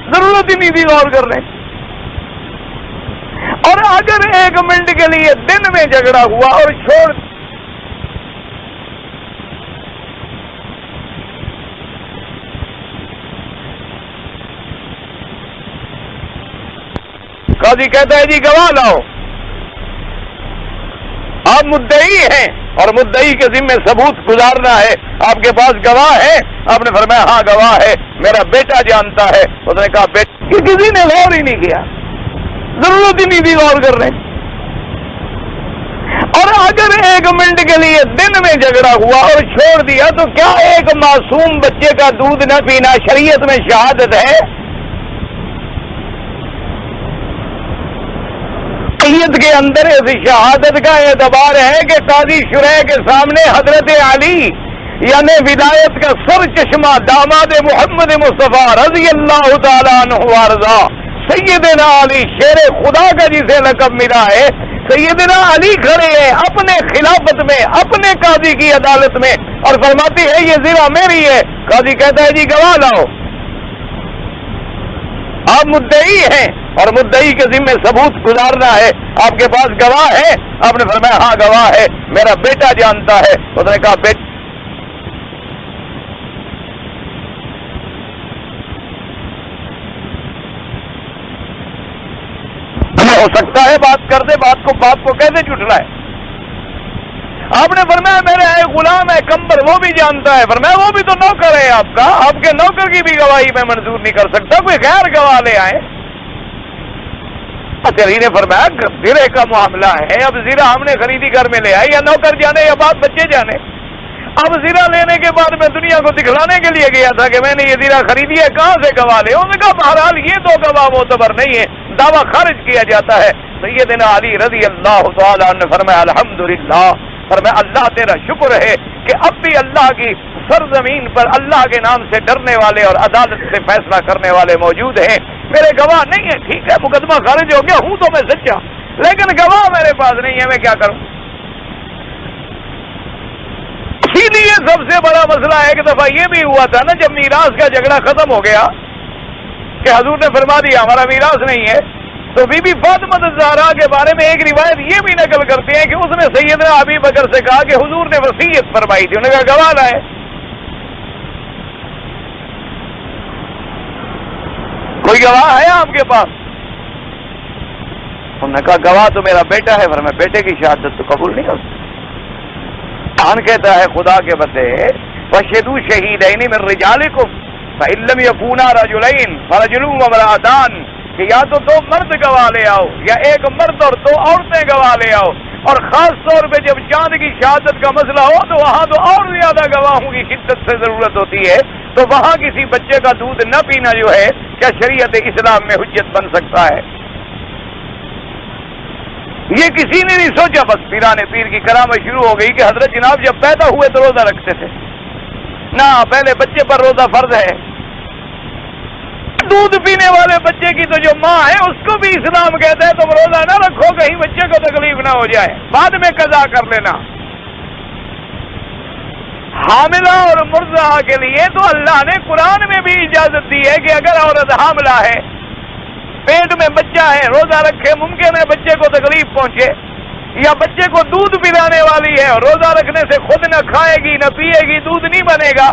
ضرورت ہی نہیں تھی غور کرنے. اور اگر 1 منٹ کے لیے دن میں جھگڑا ہوا اور چھوڑ قاضی کہتا ہے جی گواہ لاؤ، آپ مدعی ہیں اور مدعی کے ذمے ثبوت گزارنا ہے، آپ کے پاس گواہ ہے؟ آپ نے فرمایا ہاں گواہ ہے، میرا بیٹا جانتا ہے. اس نے کہا بیٹا، کہ کسی نے غور ہی نہیں کیا، ضرورت ہی نہیں تھی غور کرنے. اور اگر 1 منٹ کے لیے دن میں جھگڑا ہوا اور چھوڑ دیا تو کیا ایک معصوم بچے کا دودھ نہ پینا شریعت میں شہادت ہے؟ شریعت کے اندر اس شہادت کا اعتبار ہے کہ قاضی شرح کے سامنے حضرت علی یعنی ولایت کا سر چشمہ داماد محمد مصطفیٰ رضی اللہ تعالیٰ عنہ وارضا سیدنا علی شیر خدا کا جسے لقب ملا ہے، سیدنا علی کھڑے ہیں اپنے خلافت میں اپنے قاضی کی عدالت میں اور فرماتے ہیں یہ زرہ میری ہے. قاضی کہتا ہے جی گواہ لاؤ، آپ مدعی ہیں اور مدعی کے ذمے ثبوت گزارنا ہے، آپ کے پاس گواہ ہے؟ آپ نے فرمایا ہاں گواہ ہے، میرا بیٹا جانتا ہے. اس نے کہا بیٹا، ہو سکتا ہے بات کر دے، بات کو کیسے جھٹلائے؟ آپ نے فرمایا میرا ایک غلام ہے کمبر، وہ بھی جانتا ہے. فرمایا وہ بھی تو نوکر ہے آپ کا، آپ کے نوکر کی بھی گواہی میں منظور نہیں کر سکتا، کوئی غیر گواہ لے آئے. علی نے فرمایا زرے کا معاملہ ہے، اب زرہ ہم نے خریدی گھر میں لے آئے، یا نوکر جانے یا بات بچے جانے. اب زرہ لینے کے بعد میں دنیا کو دکھلانے کے لیے گیا تھا کہ میں نے یہ زرہ خریدی ہے، کہاں سے گواہ لے؟ انہوں نے کہا بہرحال یہ تو گواہ معتبر نہیں ہے، دعویٰ خارج کیا جاتا ہے. سیدنا علی رضی اللہ تعالیٰ نے فرمایا الحمدللہ، فرمایا اللہ تیرا شکر ہے کہ اب بھی اللہ کی سرزمین پر اللہ کے نام سے ڈرنے والے اور عدالت سے فیصلہ کرنے والے موجود ہیں. میرے گواہ نہیں ہے، ٹھیک ہے مقدمہ خارج ہو گیا، ہوں تو میں سچا، لیکن گواہ میرے پاس نہیں ہے، میں کیا کروں؟ اسی لیے سب سے بڑا مسئلہ ایک دفعہ یہ بھی ہوا تھا نا، جب میراث کا جھگڑا ختم ہو گیا کہ حضور نے فرما دیا ہمارا میراث نہیں ہے، تو بی بی فاطمہ الزہرا کے بارے میں ایک روایت یہ بھی نقل کرتے ہیں کہ اس نے سیدنا ابی بکر سے کہا کہ حضور نے وصیت فرمائی تھی. انہوں نے کہا گواہ لائے. کوئی گواہ ہے آپ کے پاس؟ انہوں نے کہا گواہ تو میرا بیٹا ہے. فرمایا بیٹے کی شہادت تو قبول نہیں کر سکتا. کہتا ہے خدا کے بندے وشہدوا شہیدین من رجالکم فإن لم یکونا رجلین فرجل وامرأتان، کہ یا تو 2 مرد گواہ لے آؤ یا ایک مرد اور 2 عورتیں گواہ لے آؤ. اور خاص طور پہ جب چاند کی شہادت کا مسئلہ ہو تو وہاں تو اور زیادہ گواہوں کی شدت سے ضرورت ہوتی ہے. تو وہاں کسی بچے کا دودھ نہ پینا جو ہے کیا شریعت اسلام میں حجت بن سکتا ہے؟ یہ کسی نے نہیں سوچا. بس پیران پیر کی کرامت شروع ہو گئی کہ حضرت جناب جب پیدا ہوئے تو روزہ رکھتے تھے. نہ پہلے بچے پر روزہ فرض ہے. دودھ پینے والے بچے کی تو جو ماں ہے اس کو بھی اسلام کہتا ہے تم روزہ نہ رکھو کہیں بچے کو تکلیف نہ ہو جائے، بعد میں قضا کر لینا. حاملہ اور مرضع کے لیے تو اللہ نے قرآن میں بھی اجازت دی ہے کہ اگر عورت حاملہ ہے، پیٹ میں بچہ ہے، روزہ رکھے، ممکن ہے بچے کو تکلیف پہنچے، یا بچے کو دودھ پلانے والی ہے اور روزہ رکھنے سے خود نہ کھائے گی نہ پیے گی، دودھ نہیں بنے گا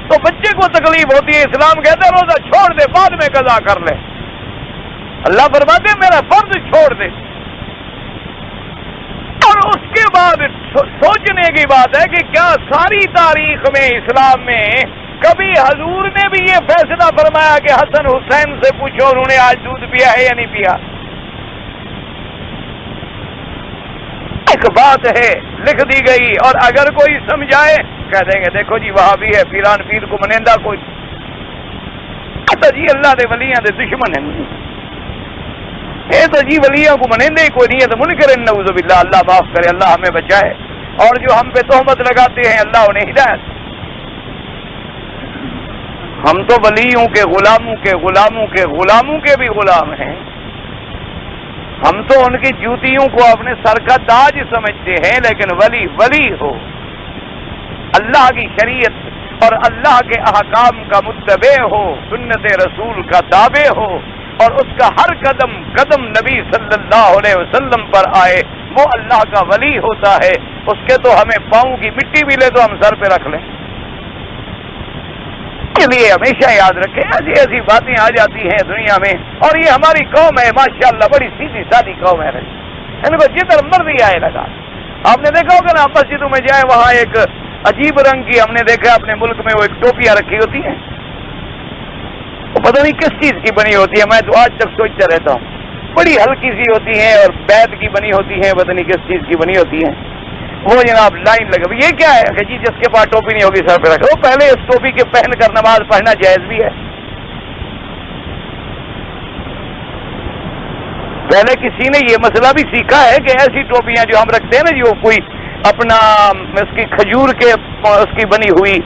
تو بچے کو تکلیف ہوتی ہے. اسلام کہتا ہے روزہ چھوڑ دے، بعد میں قضا کر لے. اللہ فرماتے میرا فرض چھوڑ دے. اور اس کے بعد سوچنے کی بات ہے کہ کیا ساری تاریخ میں اسلام میں کبھی حضور نے بھی یہ فیصلہ فرمایا کہ حسن حسین سے پوچھو انہوں نے آج دودھ پیا ہے یا نہیں پیا؟ ایک بات ہے لکھ دی گئی، اور اگر کوئی سمجھائے کہہ دیں گے دیکھو جی وہاں بھی ہے پیران پیر کو منیندہ کوئی جی اللہ دے ولیاں دے دشمن ہیں. یہ تو جی ولیوں کو منندے کوئی نہیں ہے تو منکر نعوذ باللہ، اللہ معاف کرے، اللہ ہمیں بچائے، اور جو ہم پہ تہمت لگاتے ہیں اللہ انہیں ہدایت۔ ہم تو ولیوں کے غلاموں کے غلاموں کے غلاموں کے بھی غلام ہیں، ہم تو ان کی جوتیوں کو اپنے سر کا تاج سمجھتے ہیں، لیکن ولی ولی ہو، اللہ کی شریعت اور اللہ کے احکام کا متبع ہو، سنت رسول کا تابع ہو، اور اس کا ہر قدم قدم نبی صلی اللہ علیہ وسلم پر آئے، وہ اللہ کا ولی ہوتا ہے۔ اس کے تو ہمیں پاؤں کی مٹی ملے تو ہم سر پہ رکھ لیں۔ اس لیے ہمیشہ یاد رکھیں ایسی ایسی باتیں آ جاتی ہیں دنیا میں، اور یہ ہماری قوم ہے ماشاءاللہ بڑی سیدھی سادی قوم ہے، ان کو جدھر مرضی آئے لگا۔ آپ نے دیکھا ہوگا نا مسجدوں میں جائیں وہاں ایک عجیب رنگ کی، ہم نے دیکھا اپنے ملک میں وہ ایک ٹوپیاں رکھی ہوتی ہیں، وہ پتہ نہیں کس چیز کی بنی ہوتی ہے، میں تو آج تک سوچتا رہتا ہوں، بڑی ہلکی سی ہوتی ہیں اور بیت کی بنی ہوتی ہیں، پتہ نہیں کس چیز کی بنی ہوتی ہیں، وہ جناب لائن لگا، یہ کیا ہے کہ جی جس کے پاس ٹوپی نہیں ہوگی سر پہ رکھو، وہ پہلے اس ٹوپی کے پہن کر نماز پڑھنا جائز بھی ہے، پہلے کسی نے یہ مسئلہ بھی سیکھا ہے کہ ایسی ٹوپیاں جو ہم رکھتے ہیں نا جو کوئی اپنا اس کی کھجور کے اس کی بنی ہوئی،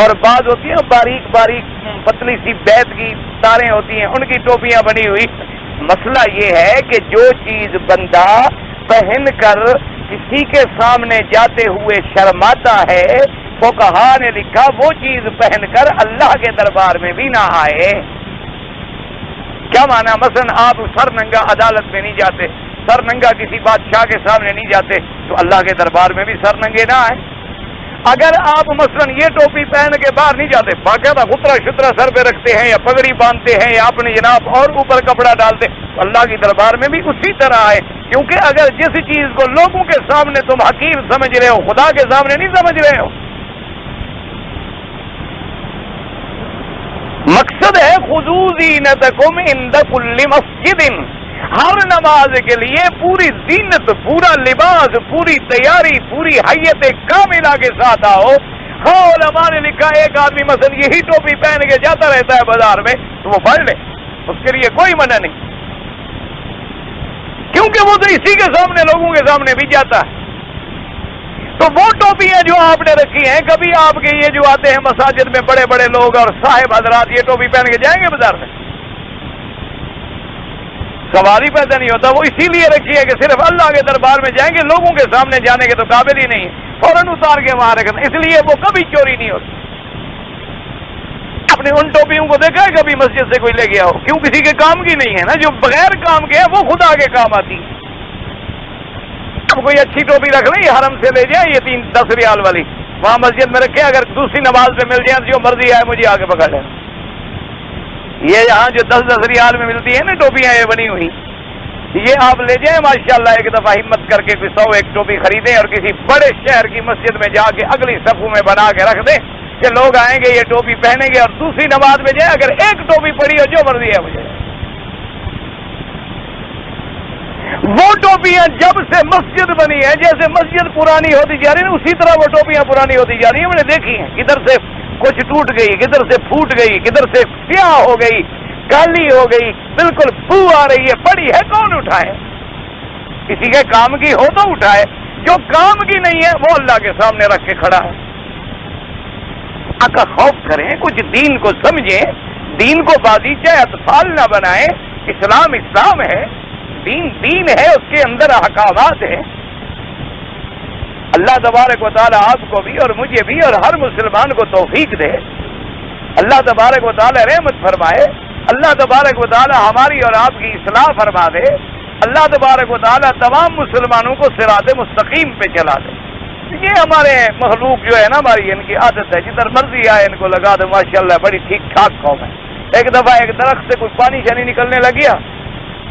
اور بعض ہوتی ہیں باریک باریک پتلی سی بیت کی تاریں ہوتی ہیں، ان کی ٹوپیاں بنی ہوئی۔ مسئلہ یہ ہے کہ جو چیز بندہ پہن کر کسی کے سامنے جاتے ہوئے شرماتا ہے، فقہا نے لکھا وہ چیز پہن کر اللہ کے دربار میں بھی نہ آئے۔ کیا مانا؟ مثلا آپ سر ننگا عدالت میں نہیں جاتے، سر ننگا کسی بادشاہ کے سامنے نہیں جاتے، تو اللہ کے دربار میں بھی سر ننگے نہ آئے۔ اگر آپ مثلا یہ ٹوپی پہن کے باہر نہیں جاتے، باقاعدہ خطرہ شترا سر پہ رکھتے ہیں یا پگڑی باندھتے ہیں یا اپنے جناب اور اوپر کپڑا ڈالتے، تو اللہ کی دربار میں بھی اسی طرح آئے، کیونکہ اگر جس چیز کو لوگوں کے سامنے تم حقیر سمجھ رہے ہو خدا کے سامنے نہیں سمجھ رہے ہو۔ مقصد ہے خذوا زینتکم عند کل مسجد، ہر نماز کے لیے پوری زینت، پورا لباس، پوری تیاری، پوری حیت کاملہ کے ساتھ آؤ۔ ہاں علماء نے لکھا ایک آدمی مثلا یہی ٹوپی پہن کے جاتا رہتا ہے بازار میں تو وہ پڑھ لے، اس کے لیے کوئی منع نہیں، کیونکہ وہ تو اسی کے سامنے لوگوں کے سامنے بھی جاتا ہے۔ تو وہ ٹوپیاں جو آپ نے رکھی ہیں، کبھی آپ کے یہ جو آتے ہیں مساجد میں بڑے بڑے لوگ اور صاحب حضرات یہ ٹوپی پہن کے جائیں گے بازار میں؟ سوال ہی پیدا نہیں ہوتا۔ وہ اسی لیے رکھی ہے کہ صرف اللہ کے دربار میں جائیں گے، لوگوں کے سامنے جانے کے تو قابل ہی نہیں، فوراً اتار کے وہاں رکھنا، اس لیے وہ کبھی چوری نہیں ہوتی۔ آپ نے ان ٹوپیوں کو دیکھا ہے کبھی مسجد سے کوئی لے گیا ہو؟ کیوں؟ کسی کے کام کی نہیں ہے نا، جو بغیر کام کے ہے وہ خدا کے کام آتی ہے۔ اب کوئی اچھی ٹوپی رکھ لیں، یہ حرم سے لے جائیں، یہ 10 ریال والی وہاں مسجد میں رکھے، اگر دوسری نماز پہ مل جائیں جو مرضی آئے مجھے آگے پکڑ لیں۔ یہ یہاں جو 10 ریال میں ملتی ہیں نا ٹوپیاں یہ بنی ہوئی، یہ آپ لے جائیں ماشاءاللہ، ایک دفعہ ہمت کر کے 100 ٹوپی خریدیں اور کسی بڑے شہر کی مسجد میں جا کے اگلی صفوں میں بنا کے رکھ دیں کہ لوگ آئیں گے یہ ٹوپی پہنیں گے، اور دوسری نماز میں جائیں اگر ایک ٹوپی پڑی ہو جو مرضی ہے مجھے۔ وہ ٹوپیاں جب سے مسجد بنی ہے، جیسے مسجد پرانی ہوتی جا رہی ہے اسی طرح وہ ٹوپیاں پرانی ہوتی جا رہی ہیں، میں نے دیکھی ہیں، کدھر سے کچھ ٹوٹ گئی، کدھر سے پھوٹ گئی، کدھر سے سیاہ ہو گئی، کالی ہو گئی، بالکل بو آ رہی ہے، پڑی ہے کون اٹھائے؟ کسی کے کام کی ہو تو اٹھائے، جو کام کی نہیں ہے وہ اللہ کے سامنے رکھ کے کھڑا ہے۔ اللہ کا خوف کریں، کچھ دین کو سمجھیں، دین کو بازیچہ اطفال نہ بنائیں۔ اسلام اسلام ہے، دین دین ہے، اس کے اندر احکامات ہیں۔ اللہ تبارک و تعالی آپ کو بھی اور مجھے بھی اور ہر مسلمان کو توفیق دے، اللہ تبارک و تعالی رحمت فرمائے، اللہ تبارک و تعالی ہماری اور آپ کی اصلاح فرما دے، اللہ تبارک و تعالی تمام مسلمانوں کو صراط مستقیم پہ چلا دے۔ یہ ہمارے مخلوق جو ہے نا، ہماری ان کی عادت ہے، جدھر مرضی آئے ان کو لگا دو، ماشاءاللہ بڑی ٹھیک ٹھاک قوم ہے۔ ایک دفعہ ایک درخت سے کوئی پانی شانی نکلنے لگ گیا،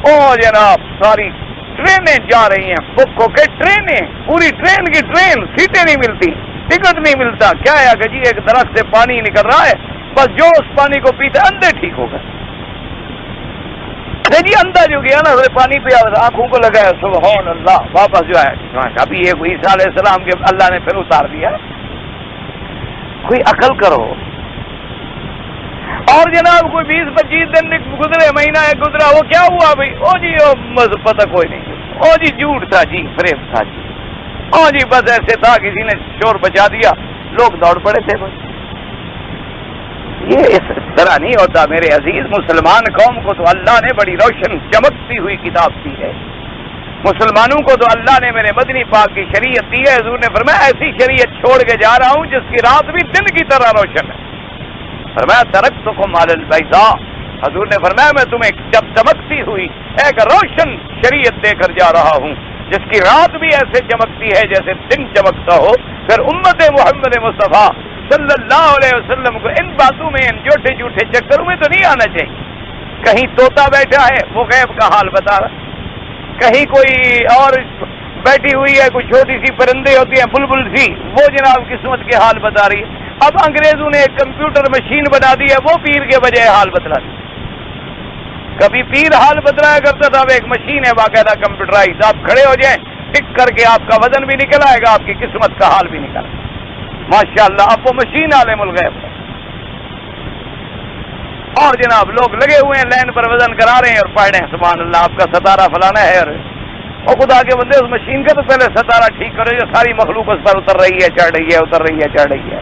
او جناب ساری ٹرینیں جا رہی ہیں، بک ہو کے ٹرینیں، پوری ٹرین کی ٹرین، سیٹیں نہیں ملتی، ٹکٹ نہیں ملتا۔ کیا ہے کہ جی ایک درخت سے پانی نکل رہا ہے، بس جو اس پانی کو پیتا اندھے ٹھیک ہو گئے۔ جی اندھا جو گیا نا پانی پہ آنکھوں کو لگایا، سبحان اللہ، واپس جو ہے ابھی یہ عیسیٰ علیہ السلام کے اللہ نے پھر اتار دیا۔ کوئی عقل کرو۔ اور جناب کوئی 20-25 دن گزرے، مہینہ ایک گزرا، وہ کیا ہوا بھائی؟ او جی پتہ کوئی نہیں، او جی جھوٹ تھا جی، فریب تھا جی، او جی بس ایسے تھا، کسی نے شور بچا دیا، لوگ دوڑ پڑے تھے بس۔ یہ اس طرح نہیں ہوتا میرے عزیز۔ مسلمان قوم کو تو اللہ نے بڑی روشن چمکتی ہوئی کتاب دی ہے، مسلمانوں کو تو اللہ نے میرے مدنی پاک کی شریعت دی ہے۔ حضور نے فرمایا ایسی شریعت چھوڑ کے جا رہا ہوں جس کی رات بھی دن کی طرح روشن ہے۔ فرمایا ترکتکم علی البیضاء، حضور نے فرمایا میں تمہیں جب چمکتی ہوئی ایک روشن شریعت دے کر جا رہا ہوں جس کی رات بھی ایسے چمکتی ہے جیسے دن چمکتا ہو۔ پھر امت محمد مصطفیٰ صلی اللہ علیہ وسلم کو ان باتوں میں، ان جھوٹے جھوٹے چکروں میں تو نہیں آنا چاہیے۔ کہیں طوطا بیٹھا ہے وہ غیب کا حال بتا رہا، کہیں کوئی اور بیٹھی ہوئی ہے، کوئی چھوٹی سی پرندے ہوتی ہیں بلبل سی، وہ جناب قسمت کے حال بتا رہی ہے۔ اب انگریزوں نے ایک کمپیوٹر مشین بنا دی ہے، وہ پیر کے بجائے حال بتلا دی۔ کبھی پیر حال بتلایا کرتا تھا، اب ایک مشین ہے باقاعدہ کمپیوٹرائز، آپ کھڑے ہو جائیں ٹک کر کے آپ کا وزن بھی نکل آئے گا، آپ کی قسمت کا حال بھی نکل آئے گا۔ ماشاءاللہ اب وہ مشین عالم الغیب ہے۔ اور جناب لوگ لگے ہوئے ہیں لائن پر وزن کرا رہے ہیں اور پڑھ رہے ہیں سبحان اللہ آپ کا ستارہ فلانا ہے، اور خدا کے بندے اس مشین کا تو پہلے ستارہ ٹھیک کرو، جو ساری مخلوق اس پر اتر رہی ہے، چڑھ رہی ہے، اتر رہی ہے، چڑھ رہی ہے،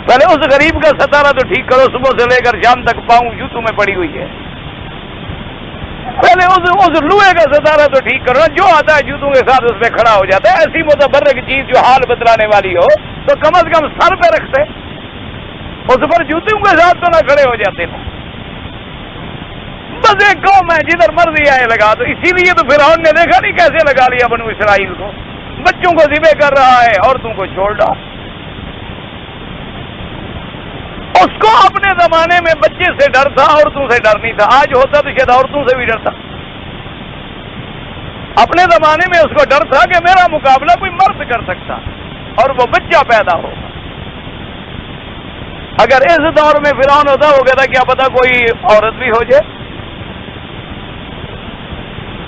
پہلے اس غریب کا ستارہ تو ٹھیک کرو، صبح سے لے کر شام تک پاؤں جوتوں میں پڑی ہوئی ہے، پہلے اس لوہے کا ستارہ تو ٹھیک کرو، جو آتا ہے جوتوں کے ساتھ اس پہ کھڑا ہو جاتا ہے۔ ایسی متبرک چیز جو حال بتلانے والی ہو تو کم از کم سر پہ رکھتے، اس پر جوتوں کے ساتھ تو نہ کھڑے ہو جاتے نا۔ بس ایک قوم ہے جدھر مرضی آئے لگا، تو اسی لیے تو فرعون نے دیکھا نہیں کیسے لگا لیا بنو اسرائیل کو، بچوں کو ذبح کر رہا ہے، عورتوں کو چھوڑ رہا۔ اس کو اپنے زمانے میں بچے سے ڈر تھا، عورتوں سے ڈر نہیں تھا، آج ہوتا تو شاید عورتوں سے بھی ڈرتا۔ اپنے زمانے میں اس کو ڈر تھا کہ میرا مقابلہ کوئی مرد کر سکتا اور وہ بچہ پیدا ہو۔ اگر اس دور میں فرعون ہوتا وہ کہتا کیا پتا کوئی عورت بھی ہو جائے۔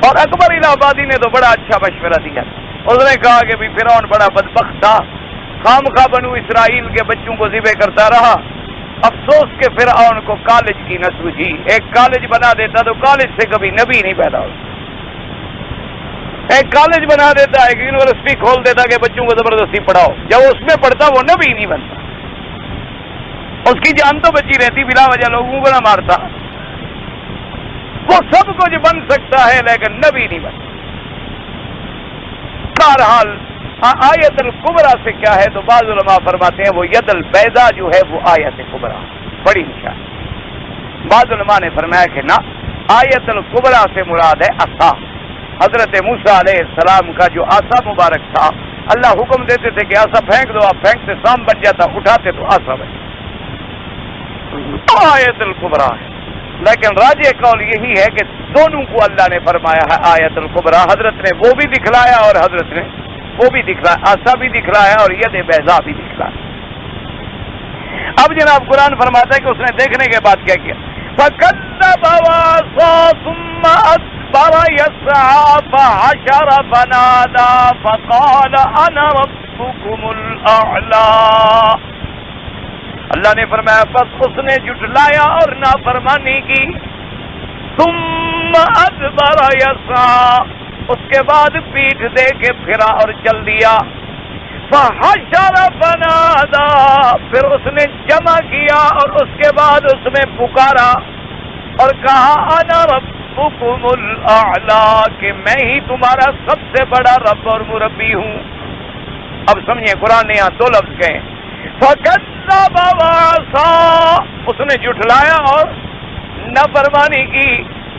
اور اکبر الہ آبادی نے تو بڑا اچھا مشورہ دیا، اس نے کہا کہ بھی فرعون بڑا بدبخت تھا، خامخواہ بنو اسرائیل کے بچوں کو ذبح کرتا رہا، افسوس کہ فرعون کو کالج کی نہ سوجھی، ایک کالج بنا دیتا تو کالج سے کبھی نبی نہیں پیدا ہوتا، ایک کالج بنا دیتا، ایک یونیورسٹی کھول دیتا کہ بچوں کو زبردستی پڑھاؤ، جب اس میں پڑھتا وہ نبی نہیں بنتا، اس کی جان تو بچی رہتی، بلا وجہ لوگوں کو نہ مارتا، وہ سب کچھ بن سکتا ہے لیکن نبی نہیں بنتا۔ بہرحال آیت الکبریٰ سے کیا ہے تو بعض علماء فرماتے ہیں وہ ید البیضاء جو ہے وہ آیت کبریٰ بڑی نشان۔ بعض علماء نے فرمایا کہ نہ، آیت الکبریٰ سے مراد ہے عصا، حضرت موسیٰ علیہ السلام کا جو عصا مبارک تھا، اللہ حکم دیتے تھے کہ عصا پھینک دو، آپ پھینکتے سام بن جاتا، اٹھاتے تو عصا بن جاتا، آیت الکبریٰ ہے۔ لیکن راجح قول یہی ہے کہ دونوں کو اللہ نے فرمایا ہے آیت الکبریٰ، حضرت نے وہ بھی دکھلایا اور حضرت نے وہ بھی دکھلایا، عصا بھی دکھلایا اور ید بیضاء بھی دکھلایا۔ اب جناب قرآن فرماتا ہے کہ اس نے دیکھنے کے بعد کیا کیا، فَكَذَّبَ وَعَصَىٰ ثُمَّ أَدْبَرَ يَسْعَىٰ فَحَشَرَ فَنَادَىٰ فَقَالَ أَنَا رَبُّكُمُ الْأَعْلَىٰ۔ اللہ نے فرمایا پس اس نے جھٹلایا اور نافرمانی کی، ثُمَّ أَدْبَرَ يَسْعَىٰ، اس کے بعد پیٹھ دے کے پھرا اور چل دیا، فحشر فنادیٰ، پھر اس نے جمع کیا اور اس کے بعد اس میں پکارا اور کہا انا ربکم الاعلیٰ، کہ میں ہی تمہارا سب سے بڑا رب اور مربی ہوں۔ اب سمجھیں قرآن نے یہاں دو لفظ کہے، فکذب وعصیٰ، اس نے جھٹلایا اور نافرمانی کی۔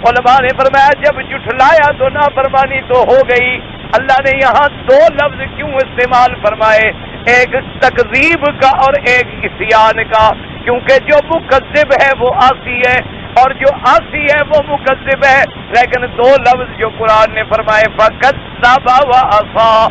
علماء نے فرمایا جب جھٹلایا تو نافرمانی تو ہو گئی، اللہ نے یہاں دو لفظ کیوں استعمال فرمائے، ایک تکذیب کا اور ایک عصیان کا، کیونکہ جو مکذب ہے وہ عاصی ہے اور جو عاصی ہے وہ مکذب ہے، لیکن دو لفظ جو قرآن نے فرمائے فکذب وعصیٰ،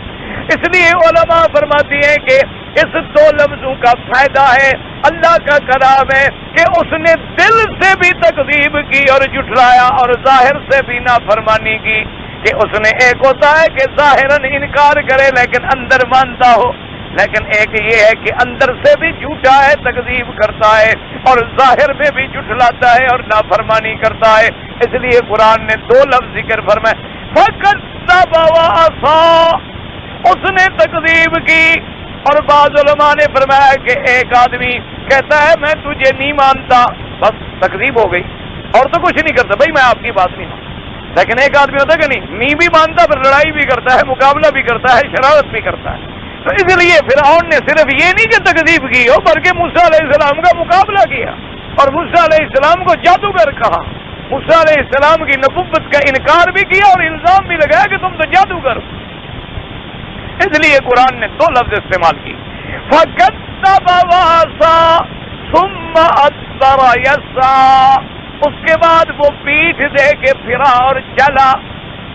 اس لیے علماء فرماتی ہیں کہ اس دو لفظوں کا فائدہ ہے، اللہ کا کلام ہے کہ اس نے دل سے بھی تکذیب کی اور جھٹلایا اور ظاہر سے بھی نافرمانی کی، کہ اس نے ایک ہوتا ہے کہ ظاہراً انکار کرے لیکن اندر مانتا ہو، لیکن ایک یہ ہے کہ اندر سے بھی جھوٹا ہے، تکذیب کرتا ہے اور ظاہر میں بھی جھٹلاتا ہے اور نافرمانی کرتا ہے. اس لیے قرآن نے 2 لفظ ذکر فرمائے، فَكَذَّبَ وَعَصَىٰ، اس نے تکذیب کی. اور بعض علماء نے فرمایا کہ ایک آدمی کہتا ہے میں تجھے نہیں مانتا، بس تکذیب ہو گئی اور تو کچھ نہیں کرتا، بھائی میں آپ کی بات نہیں مانتا. لیکن ایک آدمی ہوتا ہے کہ نہیں بھی مانتا، پھر لڑائی بھی کرتا ہے، مقابلہ بھی کرتا ہے، شرارت بھی کرتا ہے. تو اس لیے فرعون نے صرف یہ نہیں کہ تکذیب کی ہو بلکہ موسیٰ علیہ السلام کا مقابلہ کیا اور موسیٰ علیہ السلام کو جادوگر کہا. موسیٰ علیہ السلام کی نبوت کا انکار بھی کیا اور الزام بھی لگایا کہ تم تو جادوگر. اس لیے قرآن نے 2 لفظ استعمال کی، فَكَذَّبَ وَعَصَىٰ ثُمَّ أَدْبَرَ يَسْعَىٰ، اس کے بعد وہ پیٹھ دے کے پھرا اور چلا.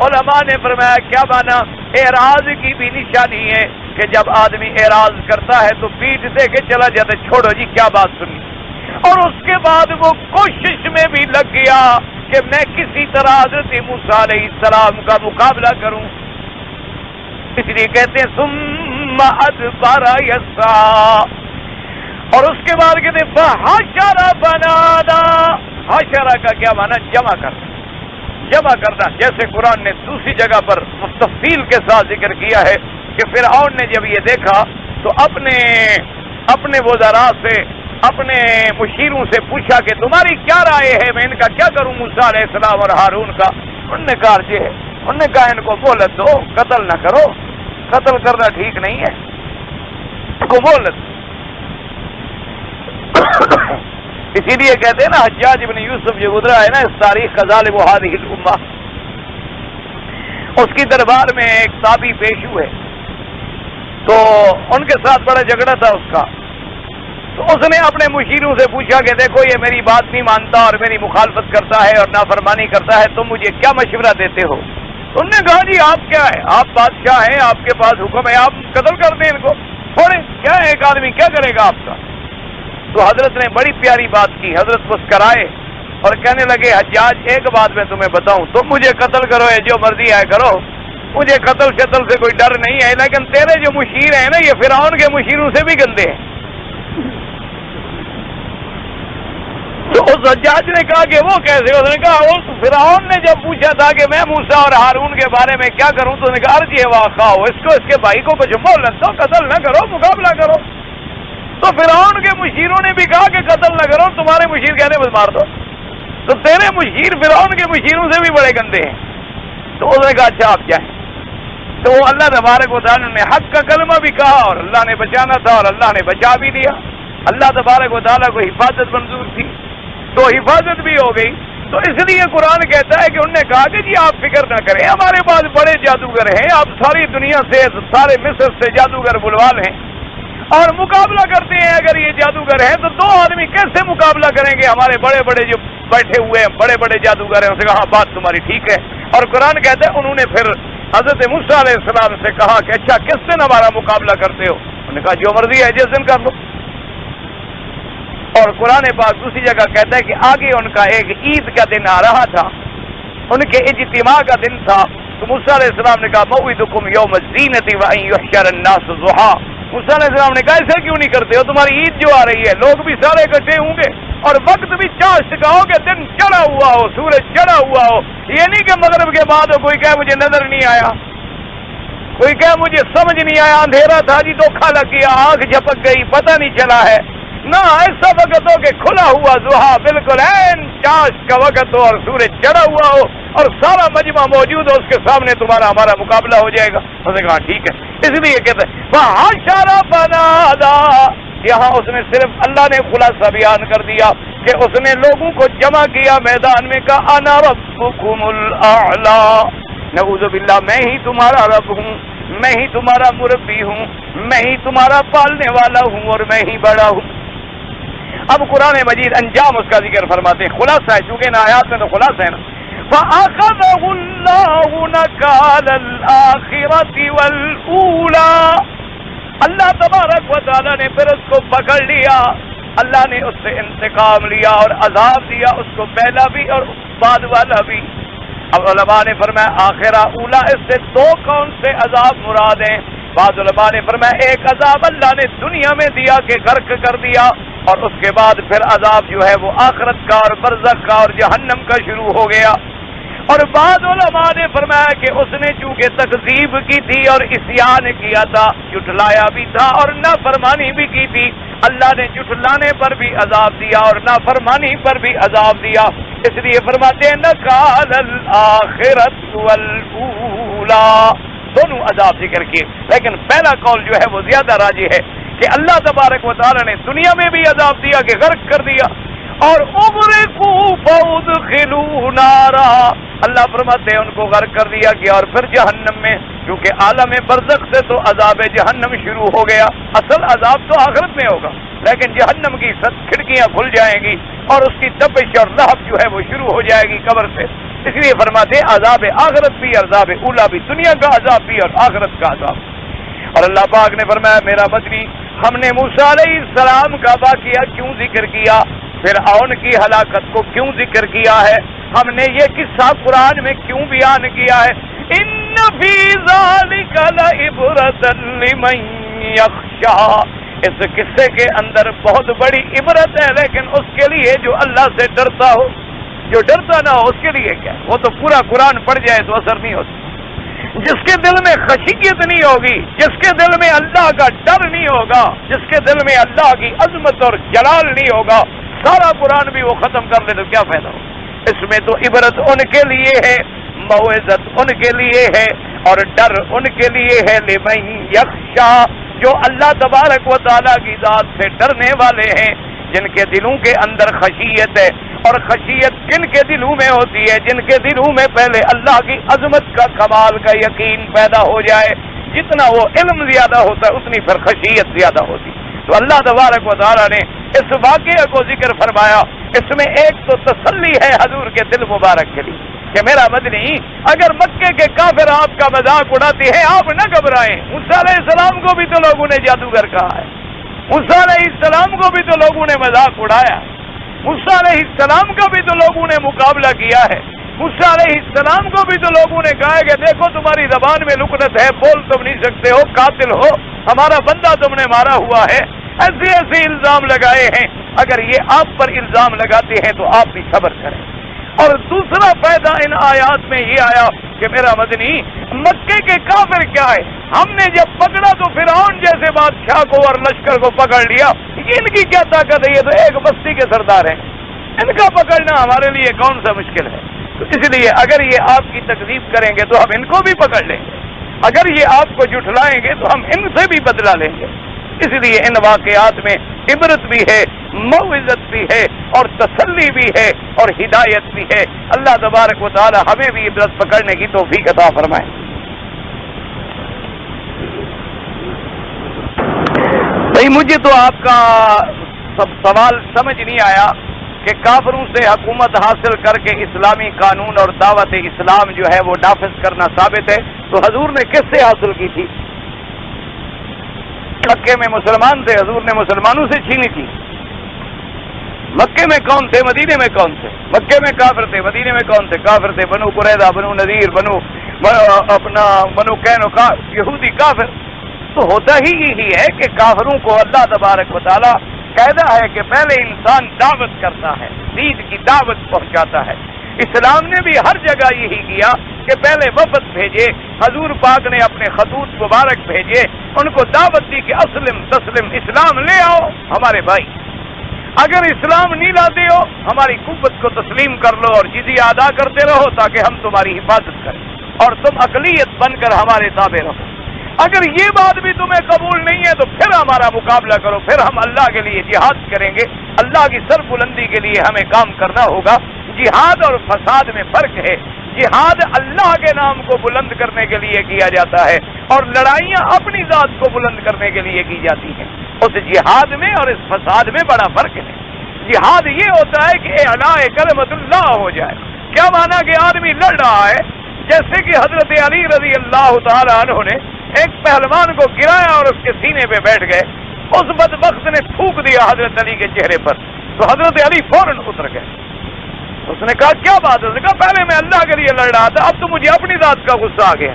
علماء نے فرمایا کیا مانا؟ اعراض کی بھی نشانی ہے کہ جب آدمی اعراض کرتا ہے تو پیٹھ دے کے چلا جاتا، چھوڑو جی کیا بات سنی. اور اس کے بعد وہ کوشش میں بھی لگ گیا کہ میں کسی طرح حضرت موسیٰ علیہ السلام کا مقابلہ کروں. اس لیے کہتے ہیں ثم ادبر یسعیٰ. اور اس کے بعد کہتے ہیں فحشر فنادی. حشر کا کیا مانا؟ جمع کرنا، جمع کرنا. جیسے قرآن نے دوسری جگہ پر تفصیل کے ساتھ ذکر کیا ہے کہ فرعون نے جب یہ دیکھا تو اپنے وزراء سے، اپنے مشیروں سے پوچھا کہ تمہاری کیا رائے ہے، میں ان کا کیا کروں، موسیٰ علیہ السلام اور ہارون کا. انہوں نے کہا یہ ہے، انہوں نے کہا ان کو مہلت دو، قتل نہ کرو، قتل کرنا ٹھیک نہیں ہے، ان کو مہلت. اسی لیے کہتے ہیں نا حجاج ابن یوسف جو گزرا ہے نا اس تاریخ کا ظالم هذه الامہ، اس کی دربار میں ایک تابعی پیش ہوئے تو ان کے ساتھ بڑا جھگڑا تھا اس کا. تو اس نے اپنے مشیروں سے پوچھا کہ دیکھو یہ میری بات نہیں مانتا اور میری مخالفت کرتا ہے اور نافرمانی کرتا ہے، تم مجھے کیا مشورہ دیتے ہو؟ انہوں نے کہا جی آپ کیا ہے، آپ بادشاہ ہیں، آپ کے پاس حکم ہے، آپ قتل کر دیں ان کو، چھوڑیں، کیا ہے ایک آدمی کیا کرے گا آپ کا. تو حضرت نے بڑی پیاری بات کی. حضرت مسکرائے اور کہنے لگے حجاج ایک بات میں تمہیں بتاؤں، تم مجھے قتل کرو یا جو مرضی ہے کرو، مجھے قتل شتل سے کوئی ڈر نہیں ہے، لیکن تیرے جو مشیر ہیں نا یہ فرعون کے مشیروں سے بھی گندے ہیں. تو اس حجاج نے کہا کہ وہ کیسے؟ اس نے کہا فرعون نے جب پوچھا تھا کہ میں موسیٰ اور ہارون کے بارے میں کیا کروں تو اس نے کہا ارجع واخاہ، اس کو اس کے بھائی کو کچھ مہلت دو، قتل نہ کرو، مقابلہ کرو. تو فرعون کے مشیروں نے بھی کہا کہ قتل نہ کرو، تمہارے مشیر کہنے بس مار دو. تو تیرے مشیر فرعون کے مشیروں سے بھی بڑے گندے ہیں. تو اس نے کہا اچھا آپ جائیں. تو اللہ تبارک و تعالیٰ نے حق کا کلمہ بھی کہا اور اللہ نے بچانا تھا اور اللہ نے بچا بھی دیا. اللہ تبارک و تعالیٰ کو حفاظت منظور تھی تو حفاظت بھی ہو گئی. تو اس لیے قرآن کہتا ہے کہ انہوں نے کہا کہ جی آپ فکر نہ کریں، ہمارے پاس بڑے جادوگر ہیں، آپ ساری دنیا سے، سارے مصر سے جادوگر بلوا لیں اور مقابلہ کرتے ہیں. اگر یہ جادوگر ہیں تو 2 آدمی کیسے مقابلہ کریں گے؟ ہمارے بڑے بڑے جو بیٹھے ہوئے ہیں بڑے بڑے جادوگر ہیں. ان سے کہا بات تمہاری ٹھیک ہے. اور قرآن کہتا ہے انہوں نے پھر حضرت موسیٰ علیہ السلام سے کہا کہ اچھا کس دن ہمارا مقابلہ کرتے ہو؟ انہوں نے کہا جو مرضی ہے جس دن کر لو. اور قرآن پاک دوسری جگہ کہتا ہے کہ آگے ان کا ایک عید کا دن آ رہا تھا، ان کے اجتماع کا دن تھا. تو موسیٰ علیہ السلام نے کہا موعدکم یوم الزینۃ وان یحشر الناس ضحیٰ. موسیٰ علیہ السلام نے کہا ایسا کیوں نہیں کرتے ہو، تمہاری عید جو آ رہی ہے لوگ بھی سارے اکٹھے ہوں گے اور وقت بھی چاشت کا ہو کہ دن چڑھا ہوا ہو، سورج چڑھا ہوا ہو. یہ نہیں کہ مغرب کے بعد ہو کوئی کہے مجھے نظر نہیں آیا، کوئی کہے مجھے سمجھ نہیں آیا، اندھیرا تھا جی دھوکھا لگ گیا، آنکھ جھپک گئی، پتہ نہیں چلا ہے. نہ ایسا وقت ہو کہ کھلا ہوا ضحیٰ بالکل عین چاش کا وقت ہو اور سورج چڑھا ہوا ہو اور سارا مجمع موجود ہو، اس کے سامنے تمہارا ہمارا مقابلہ ہو جائے گا. اس نے کہا ٹھیک ہے. اس لیے کہتے ہیں فحشر فنادی. یہاں اس نے صرف اللہ نے خلاصہ بیان کر دیا کہ اس نے لوگوں کو جمع کیا میدان میں، کہا انا ربکم الاعلی. نعوذ باللہ میں ہی تمہارا رب ہوں، میں ہی تمہارا مربی ہوں، میں ہی تمہارا پالنے والا ہوں اور میں ہی بڑا ہوں. اب قرآن مجید انجام اس کا ذکر فرماتے ہیں، خلاصہ ہے چونکہ نا آیات میں تو خلاصہ ہے نا. فَأَخَذَهُ اللَّهُ نَكَالَ الْآخِرَةِ وَالْأُولَى. اللہ تبارک و تعالیٰ نے پھر اس کو پکڑ لیا، اللہ نے اس سے انتقام لیا اور عذاب دیا، اس کو پہلا بھی اور بعد والا بھی. اب علماء نے فرمایا آخرہ اولا، اس سے 2 کون سے عذاب مراد ہیں؟ بعض علماء نے فرمایا ایک عذاب اللہ نے دنیا میں دیا کہ غرق کر دیا، اور اس کے بعد پھر عذاب جو ہے وہ آخرت کا اور برزخ کا اور جہنم کا شروع ہو گیا۔ اور بعض علماء نے فرمایا کہ اس نے چونکہ تکذیب کی تھی اور عصیان کیا تھا، جھٹلایا بھی تھا اور نافرمانی بھی کی تھی، اللہ نے جھٹلانے پر بھی عذاب دیا اور نافرمانی پر بھی عذاب دیا۔ اس لیے فرماتے ہیں نکال الآخرۃ والاولی، دونوں عذاب ذکر کیے، لیکن پہلا قول جو ہے وہ زیادہ راجح ہے کہ اللہ تبارک و تعالی نے دنیا میں بھی عذاب دیا کہ غرق کر دیا، اور اغرقوا فادخلوا نارا، اللہ فرماتے ہیں ان کو غرق کر دیا گیا اور پھر جہنم میں، کیونکہ عالم برزخ سے تو عذاب جہنم شروع ہو گیا، اصل عذاب تو آخرت میں ہوگا، لیکن جہنم کی کھڑکیاں کھل جائیں گی اور اس کی تپش اور لہب جو ہے وہ شروع ہو جائے گی قبر سے۔ اس لیے فرماتے ہیں عذاب آخرت بھی، عذاب اولا بھی، دنیا کا عذاب بھی اور آخرت کا عذاب۔ اور اللہ پاک نے فرمایا میرا مدنی، ہم نے موسیٰ علیہ السلام کا واقعہ کیوں ذکر کیا، فرعون کی ہلاکت کو کیوں ذکر کیا ہے، ہم نے یہ قصہ قرآن میں کیوں بیان کیا ہے؟ ان فی ذلک لعبرۃ لمن یخشی، اس قصے کے اندر بہت بڑی عبرت ہے، لیکن اس کے لیے جو اللہ سے ڈرتا ہو، جو ڈرتا نہ ہو اس کے لیے کیا، وہ تو پورا قرآن پڑھ جائے تو اثر نہیں ہوتا۔ جس کے دل میں خشیت نہیں ہوگی، جس کے دل میں اللہ کا ڈر نہیں ہوگا، جس کے دل میں اللہ کی عظمت اور جلال نہیں ہوگا، سارا قرآن بھی وہ ختم کر لے تو کیا فائدہ ہو؟ اس میں تو عبرت ان کے لیے ہے، موعظت ان کے لیے ہے اور ڈر ان کے لیے ہے، لمن یخشی، جو اللہ تبارک و تعالیٰ کی ذات سے ڈرنے والے ہیں، جن کے دلوں کے اندر خشیت ہے۔ اور خشیت کن کے دلوں میں ہوتی ہے؟ جن کے دلوں میں پہلے اللہ کی عظمت کا کمال کا یقین پیدا ہو جائے، جتنا وہ علم زیادہ ہوتا ہے اتنی پھر خشیت زیادہ ہوتی۔ تو اللہ تبارک و تعالیٰ نے اس واقعے کو ذکر فرمایا، اس میں ایک تو تسلی ہے حضور کے دل مبارک کے لیے کہ میرا مدنی، اگر مکے کے کافر آپ کا مذاق اڑاتے ہیں آپ نہ گھبرائیں، موسیٰ علیہ السلام کو بھی تو لوگوں نے جادوگر کہا ہے، موسیٰ علیہ السلام کو بھی تو لوگوں نے مذاق اڑایا، موسیٰ علیہ السلام کا بھی تو لوگوں نے مقابلہ کیا ہے، موسیٰ علیہ السلام کو بھی تو لوگوں نے کہا کہ دیکھو تمہاری زبان میں لکنت ہے، بول تم نہیں سکتے ہو، قاتل ہو، ہمارا بندہ تم نے مارا ہوا ہے، ایسے ایسے الزام لگائے ہیں۔ اگر یہ آپ پر الزام لگاتے ہیں تو آپ بھی صبر کریں۔ اور دوسرا فائدہ ان آیات میں یہ آیا کہ میرا مدنی، مکے کے کافر کیا ہے، ہم نے جب پکڑا تو فرعون جیسے بادشاہ کو اور لشکر کو پکڑ لیا، ان کی کیا طاقت ہے، یہ تو ایک بستی کے سردار ہیں، ان کا پکڑنا ہمارے لیے کون سا مشکل ہے۔ تو اس لیے اگر یہ آپ کی تکذیب کریں گے تو ہم ان کو بھی پکڑ لیں گے، اگر یہ آپ کو جھٹلائیں گے تو ہم ان سے بھی بدلہ لیں گے۔ اس لیے ان واقعات میں عبرت بھی ہے، موعظت بھی ہے اور تسلی بھی ہے اور ہدایت بھی ہے۔ اللہ تبارک و تعالی ہمیں بھی عبرت پکڑنے کی توفیق عطا فرمائے۔ بھائی مجھے تو آپ کا سوال سمجھ نہیں آیا کہ کافروں سے حکومت حاصل کر کے اسلامی قانون اور دعوت اسلام جو ہے وہ نافذ کرنا ثابت ہے، تو حضور نے کس سے حاصل کی تھی؟ مکے میں مسلمان تھے، حضور نے مسلمانوں سے چھینی تھی۔ مکے میں کون تھے، مدینے میں کون تھے؟ مکے میں کافر تھے، مدینے میں کون تھے؟ کافر تھے، بنو قریظہ، بنو نذیر، بنو قینقاع، یہودی کافر۔ تو ہوتا ہی یہی ہے کہ کافروں کو اللہ تبارک و تعالیٰ کہتا ہے کہ پہلے انسان دعوت کرتا ہے، دین کی دعوت پہنچاتا ہے۔ اسلام نے بھی ہر جگہ یہی کیا کہ پہلے وفد بھیجے، حضور پاک نے اپنے خطوط مبارک بھیجے، ان کو دعوت دی کہ اسلم تسلم، اسلام لے آؤ ہمارے بھائی، اگر اسلام نہیں لاتے ہو ہماری قوت کو تسلیم کر لو اور جزیہ ادا کرتے رہو تاکہ ہم تمہاری حفاظت کریں اور تم اقلیت بن کر ہمارے تابع رہو۔ اگر یہ بات بھی تمہیں قبول نہیں ہے تو پھر ہمارا مقابلہ کرو، پھر ہم اللہ کے لیے جہاد کریں گے، اللہ کی سر بلندی کے لیے ہمیں کام کرنا ہوگا۔ جہاد اور فساد میں فرق ہے، جہاد اللہ کے نام کو بلند کرنے کے لیے کیا جاتا ہے اور لڑائیاں اپنی ذات کو بلند کرنے کے لیے کی جاتی ہیں۔ اس جہاد میں اور اس فساد میں بڑا فرق ہے۔ جہاد یہ ہوتا ہے کہ اعلاء کلمت اللہ ہو جائے۔ کیا مانا کہ آدمی لڑ رہا ہے، جیسے کہ حضرت علی رضی اللہ تعالیٰ عنہ نے ایک پہلوان کو گرایا اور اس کے سینے پہ بیٹھ گئے، اس بدبخت نے تھوک دیا حضرت علی کے چہرے پر، تو حضرت علی فوراً اتر گئے۔ اس نے کہا کیا بات ہے؟ اس نے کہا پہلے میں اللہ کے لیے لڑ رہا تھا، اب تو مجھے اپنی ذات کا غصہ آ گیا،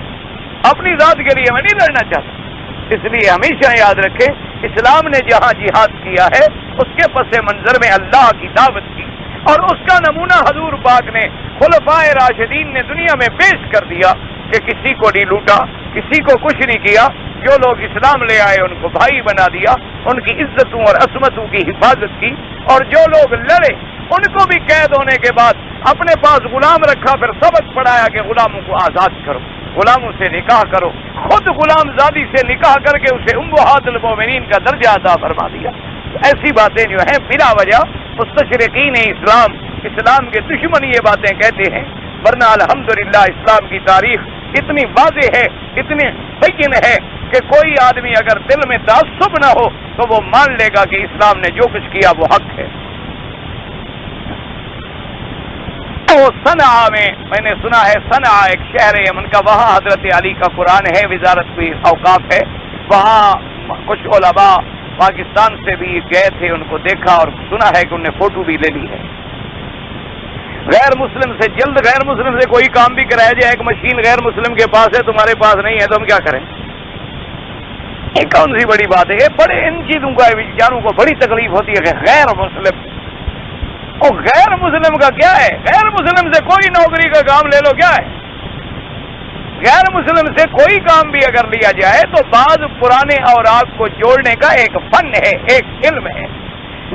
اپنی ذات کے لیے میں نہیں لڑنا چاہتا۔ اس لیے ہمیشہ یاد رکھیں اسلام نے جہاں جہاد کیا ہے اس کے پس منظر میں اللہ کی دعوت کی، اور اس کا نمونہ حضور پاک نے خلفائے راشدین نے دنیا میں پیش کر دیا کہ کسی کو نہیں لوٹا، کسی کو کچھ نہیں کیا، جو لوگ اسلام لے آئے ان کو بھائی بنا دیا، ان کی عزتوں اور عصمتوں کی حفاظت کی، اور جو لوگ لڑے ان کو بھی قید ہونے کے بعد اپنے پاس غلام رکھا، پھر سبق پڑھایا کہ غلاموں کو آزاد کرو، غلاموں سے نکاح کرو، خود غلام زادی سے نکاح کر کے اسے امہات المومنین کا درجہ عطا فرما دیا۔ ایسی باتیں جو ہیں بلا وجہ مستشرقین اسلام کے دشمن یہ باتیں کہتے ہیں، ورنہ الحمدللہ اسلام کی تاریخ اتنی واضح ہے، اتنی بین ہے کہ کوئی آدمی اگر دل میں تعصب نہ ہو تو وہ مان لے گا کہ اسلام نے جو کچھ کیا وہ حق ہے۔ تو صنعاء میں نے سنا ہے، صنعاء ایک شہر ہے یمن کا، وہاں حضرت علی کا قرآن ہے، وزارت کی اوقاف ہے، وہاں کچھ علماء پاکستان سے بھی گئے تھے، ان کو دیکھا اور سنا ہے کہ انہوں نے فوٹو بھی لے لی ہے۔ غیر مسلم سے جلد غیر مسلم سے کوئی کام بھی کرایا جائے، ایک مشین غیر مسلم کے پاس ہے تمہارے پاس نہیں ہے تو ہم کیا کریں؟ یہ کون سی بڑی بات ہے؟ یہ بڑے ان چیزوں کا بیچاروں کو بڑی تکلیف ہوتی ہے کہ غیر مسلم، اور غیر مسلم کا کیا ہے؟ غیر مسلم سے کوئی نوکری کا کام لے لو، کیا ہے؟ غیر مسلم سے کوئی کام بھی اگر لیا جائے تو بعض پرانے اوراق کو جوڑنے کا ایک فن ہے، ایک علم ہے۔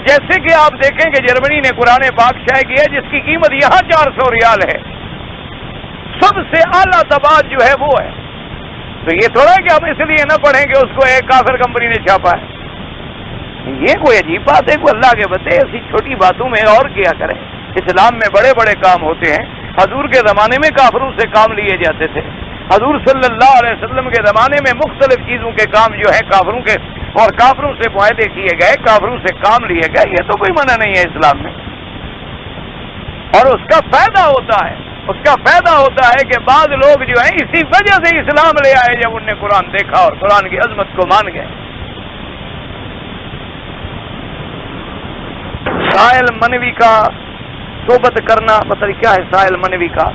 جیسے کہ آپ دیکھیں کہ جرمنی نے قرآن پاک شائع کیا جس کی قیمت یہاں 400 ریال ہے، سب سے اعلیٰ تباد جو ہے وہ ہے، تو یہ تھوڑا کہ ہم اس لیے نہ پڑھیں کہ اس کو ایک کافر کمپنی نے چھاپا ہے۔ یہ کوئی عجیب بات ہے؟ کوئی اللہ کے بندے ایسی چھوٹی باتوں میں اور کیا کریں؟ اسلام میں بڑے بڑے کام ہوتے ہیں۔ حضور کے زمانے میں کافروں سے کام لیے جاتے تھے، حضور صلی اللہ علیہ وسلم کے زمانے میں مختلف چیزوں کے کام جو ہے کافروں کے اور کافروں سے معاہدے کیے گئے، کافروں سے کام لیے گئے، یہ تو کوئی منع نہیں ہے اسلام میں، اور اس کا فائدہ ہوتا ہے، اس کا فائدہ ہوتا ہے کہ بعض لوگ جو ہیں اسی وجہ سے اسلام لے آئے جب انہوں نے قرآن دیکھا اور قرآن کی عظمت کو مان گئے۔ سائل منوی کا صحبت کرنا پتہ کیا ہے؟ سائل منوی کا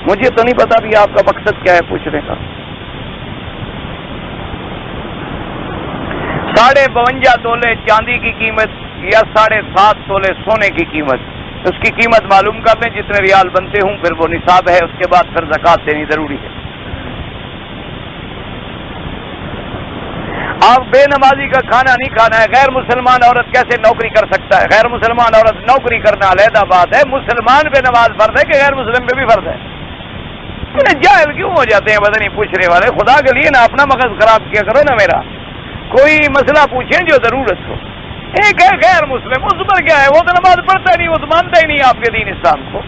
مجھے تو نہیں پتا بھی آپ کا مقصد کیا ہے پوچھنے کا۔ 52.5 تولے چاندی کی قیمت یا 7.5 تولے سونے کی قیمت، اس کی قیمت معلوم کر لیں، جتنے ریال بنتے ہوں پھر وہ نصاب ہے، اس کے بعد پھر زکوٰۃ دینی ضروری ہے۔ آپ بے نمازی کا کھانا نہیں کھانا ہے۔ غیر مسلمان عورت کیسے نوکری کر سکتا ہے؟ غیر مسلمان عورت نوکری کرنا علیحدہ بات ہے، مسلمان پہ نماز فرض ہے کہ غیر مسلم پہ بھی فرض ہے؟ جاہل کیوں ہو جاتے ہیں پتہ نہیں پوچھنے والے؟ خدا کے لیے نا اپنا مغز خراب کیا کرو نا میرا، کوئی مسئلہ پوچھیں جو ضرورت ہو۔ ایک ہے غیر مسلم، اس پر کیا ہے؟ وہ تو نماز پڑھتا ہی نہیں، وہ تو مانتا ہی نہیں آپ کے دین اسلام کو،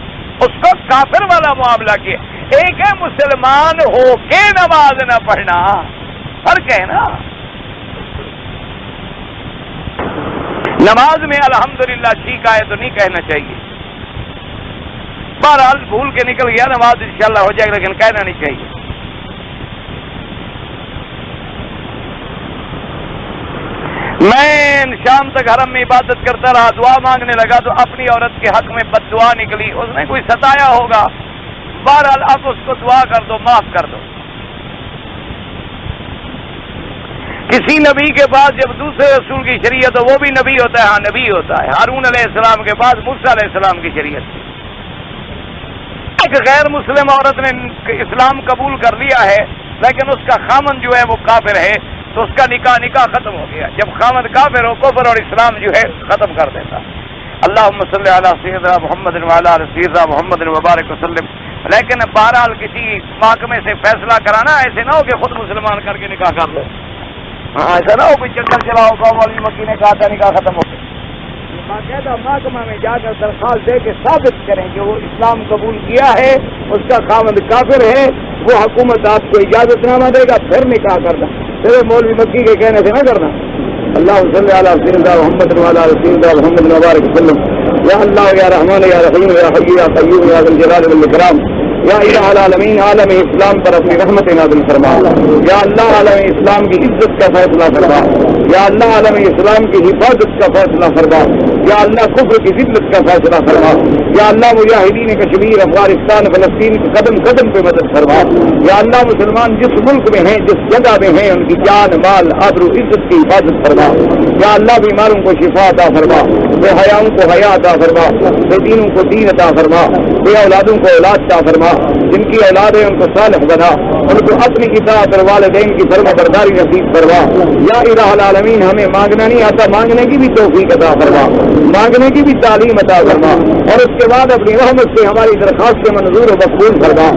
اس کو کافر والا معاملہ کیا۔ ایک ہے مسلمان ہو کے نماز نہ پڑھنا، فرق ہے نا۔ نماز میں الحمدللہ ٹھیک آئے تو نہیں کہنا چاہیے، بہرحال بھول کے نکل گیا، نماز انشاءاللہ ہو جائے گا، لیکن کہنا نہیں چاہیے۔ میں شام تک حرم میں عبادت کرتا رہا، دعا مانگنے لگا تو اپنی عورت کے حق میں بد دعا نکلی، اس نے کوئی ستایا ہوگا، بہرحال اب اس کو دعا کر دو، معاف کر دو۔ کسی نبی کے پاس جب دوسرے رسول کی شریعت ہو، وہ بھی نبی ہوتا ہے، ہاں نبی ہوتا ہے۔ ہارون علیہ السلام کے پاس موسیٰ علیہ السلام کی شریعت تھی۔ ایک غیر مسلم عورت نے اسلام قبول کر لیا ہے لیکن اس کا خامن جو ہے وہ کافر ہے، تو اس کا نکاح ختم ہو گیا۔ جب خامن کافر ہو، کفر اور اسلام جو ہے ختم کر دیتا۔ اللہم صلی علی سیدنا محمد وعلی آل سیدنا محمد وبارک وسلم۔ لیکن بہرحال کسی محکمے سے فیصلہ کرانا ایسے نہ ہو کہ خود مسلمان کر کے نکاح کر لو، ہاں ایسا نہ ہو کوئی چکر چلاؤ، قوم والی مکی نے کہا تھا نکاح ختم ہو گیا۔ باقاعدہ محکمہ میں جا کر درخواست دے کے ثابت کریں کہ وہ اسلام قبول کیا ہے، اس کا خاوند کافر ہے، وہ حکومت آپ کو اجازت نامہ دے گا، پھر نکاح کرنا، صرف مولوی مکی کے کہنے سے نہ کرنا۔ اللہ صلی علی سیدنا محمد وعلی آل سیدنا محمد وبارک وسلم۔ یا اللہ یا رحمان یا رحیم یا حی یا قیوم یا ذی الجلال والاکرام، یا الہ العالمین عالم اسلام پر اپنی رحمت نازل فرما، یا اللہ عالم اسلام کی عزت کا فیصلہ فرما، یا اللہ عالم اسلام کی حفاظت کا فیصلہ فرما، یا اللہ کفر کی ذلت کا فیصلہ فرما، یا اللہ مجاہدین کشمیر افغانستان فلسطین کے قدم قدم پہ مدد فرما، یا اللہ مسلمان جس ملک میں ہیں جس جگہ میں ہیں ان کی جان مال آبرو عزت کی حفاظت فرما، یا اللہ بیماروں کو شفا عطا فرما، بے حیاؤں کو حیا عطا فرما، بے دینوں کو دین عطا فرما، بے اولادوں کو اولاد عطا فرما، جن کی اولاد ہے ان کو صالح بنا، ان کو اپنی اطاعت اور والدین کی فرما برداری نصیب فرما، یا الہ العالمین ہمیں مانگنا نہیں آتا، مانگنے کی بھی توفیق عطا فرما، مانگنے کی بھی تعلیم عطا فرما، اور اس کے بعد اپنی رحمت سے ہماری درخواست کے منظور و مقبول فرما،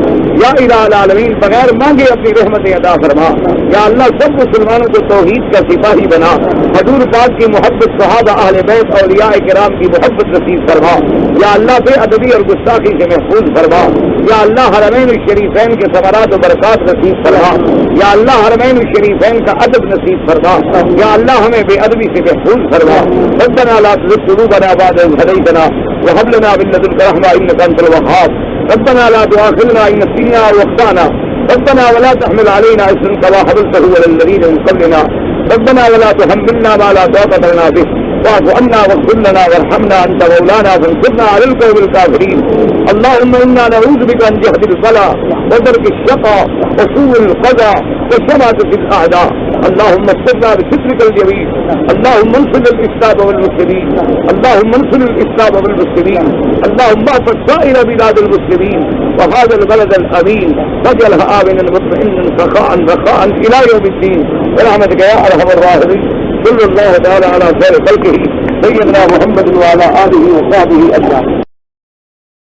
یا الہ العالمین بغیر مانگے اپنی رحمتیں عطا فرما، یا اللہ سب مسلمانوں کو توحید کا سپاہی بنا، حضور پاک کی محبت، صحابہ اہل بیت اولیاء کرام کی محبت نصیب فرما، یا اللہ بے ادبی اور گستاخی سے محفوظ فرما، یا اللہ حرمین الشریفین کے ثمرات و برکات نصیب فرما، یا اللہ حرمین الشریفین کا ادب نصیب فرما، یا اللہ ہمیں بے ادبی سے محفوظ فرما، ربنا لا تزغ قلوبنا بعد إذ هديتنا وهب لنا من لدنك رحمة إنك أنت الوهاب، ربنا لا تؤاخذنا إن نسينا أو أخطأنا، ربنا ولا تحمل علينا إصرا كما حملته على الذين من قبلنا، ربنا ولا تحملنا ما لا طاقة لنا به، واعف عنا واغفر لنا وارحمنا أنت مولانا فانصرنا على القوم الكافرين، اللهم إنا نعوذ بك من جهد البلاء ودرك الشقاء وسوء القضاء وشماتة الأعداء، اللهم استرنا بسترك الجميل، اللهم انصر الإسلام والمسلمين، اللهم انصر الإسلام والمسلمين، اللهم احفظ سائر بلاد المسلمين وهذا البلد الأمين واجعلها آمنا مطمئنا سخاء رخاء إلى يوم الدين برحمتك يا أرحم الراحمين، صلى الله تعالى على خير خلقه سيدنا محمد وعلى آله وصحبه أجمعين.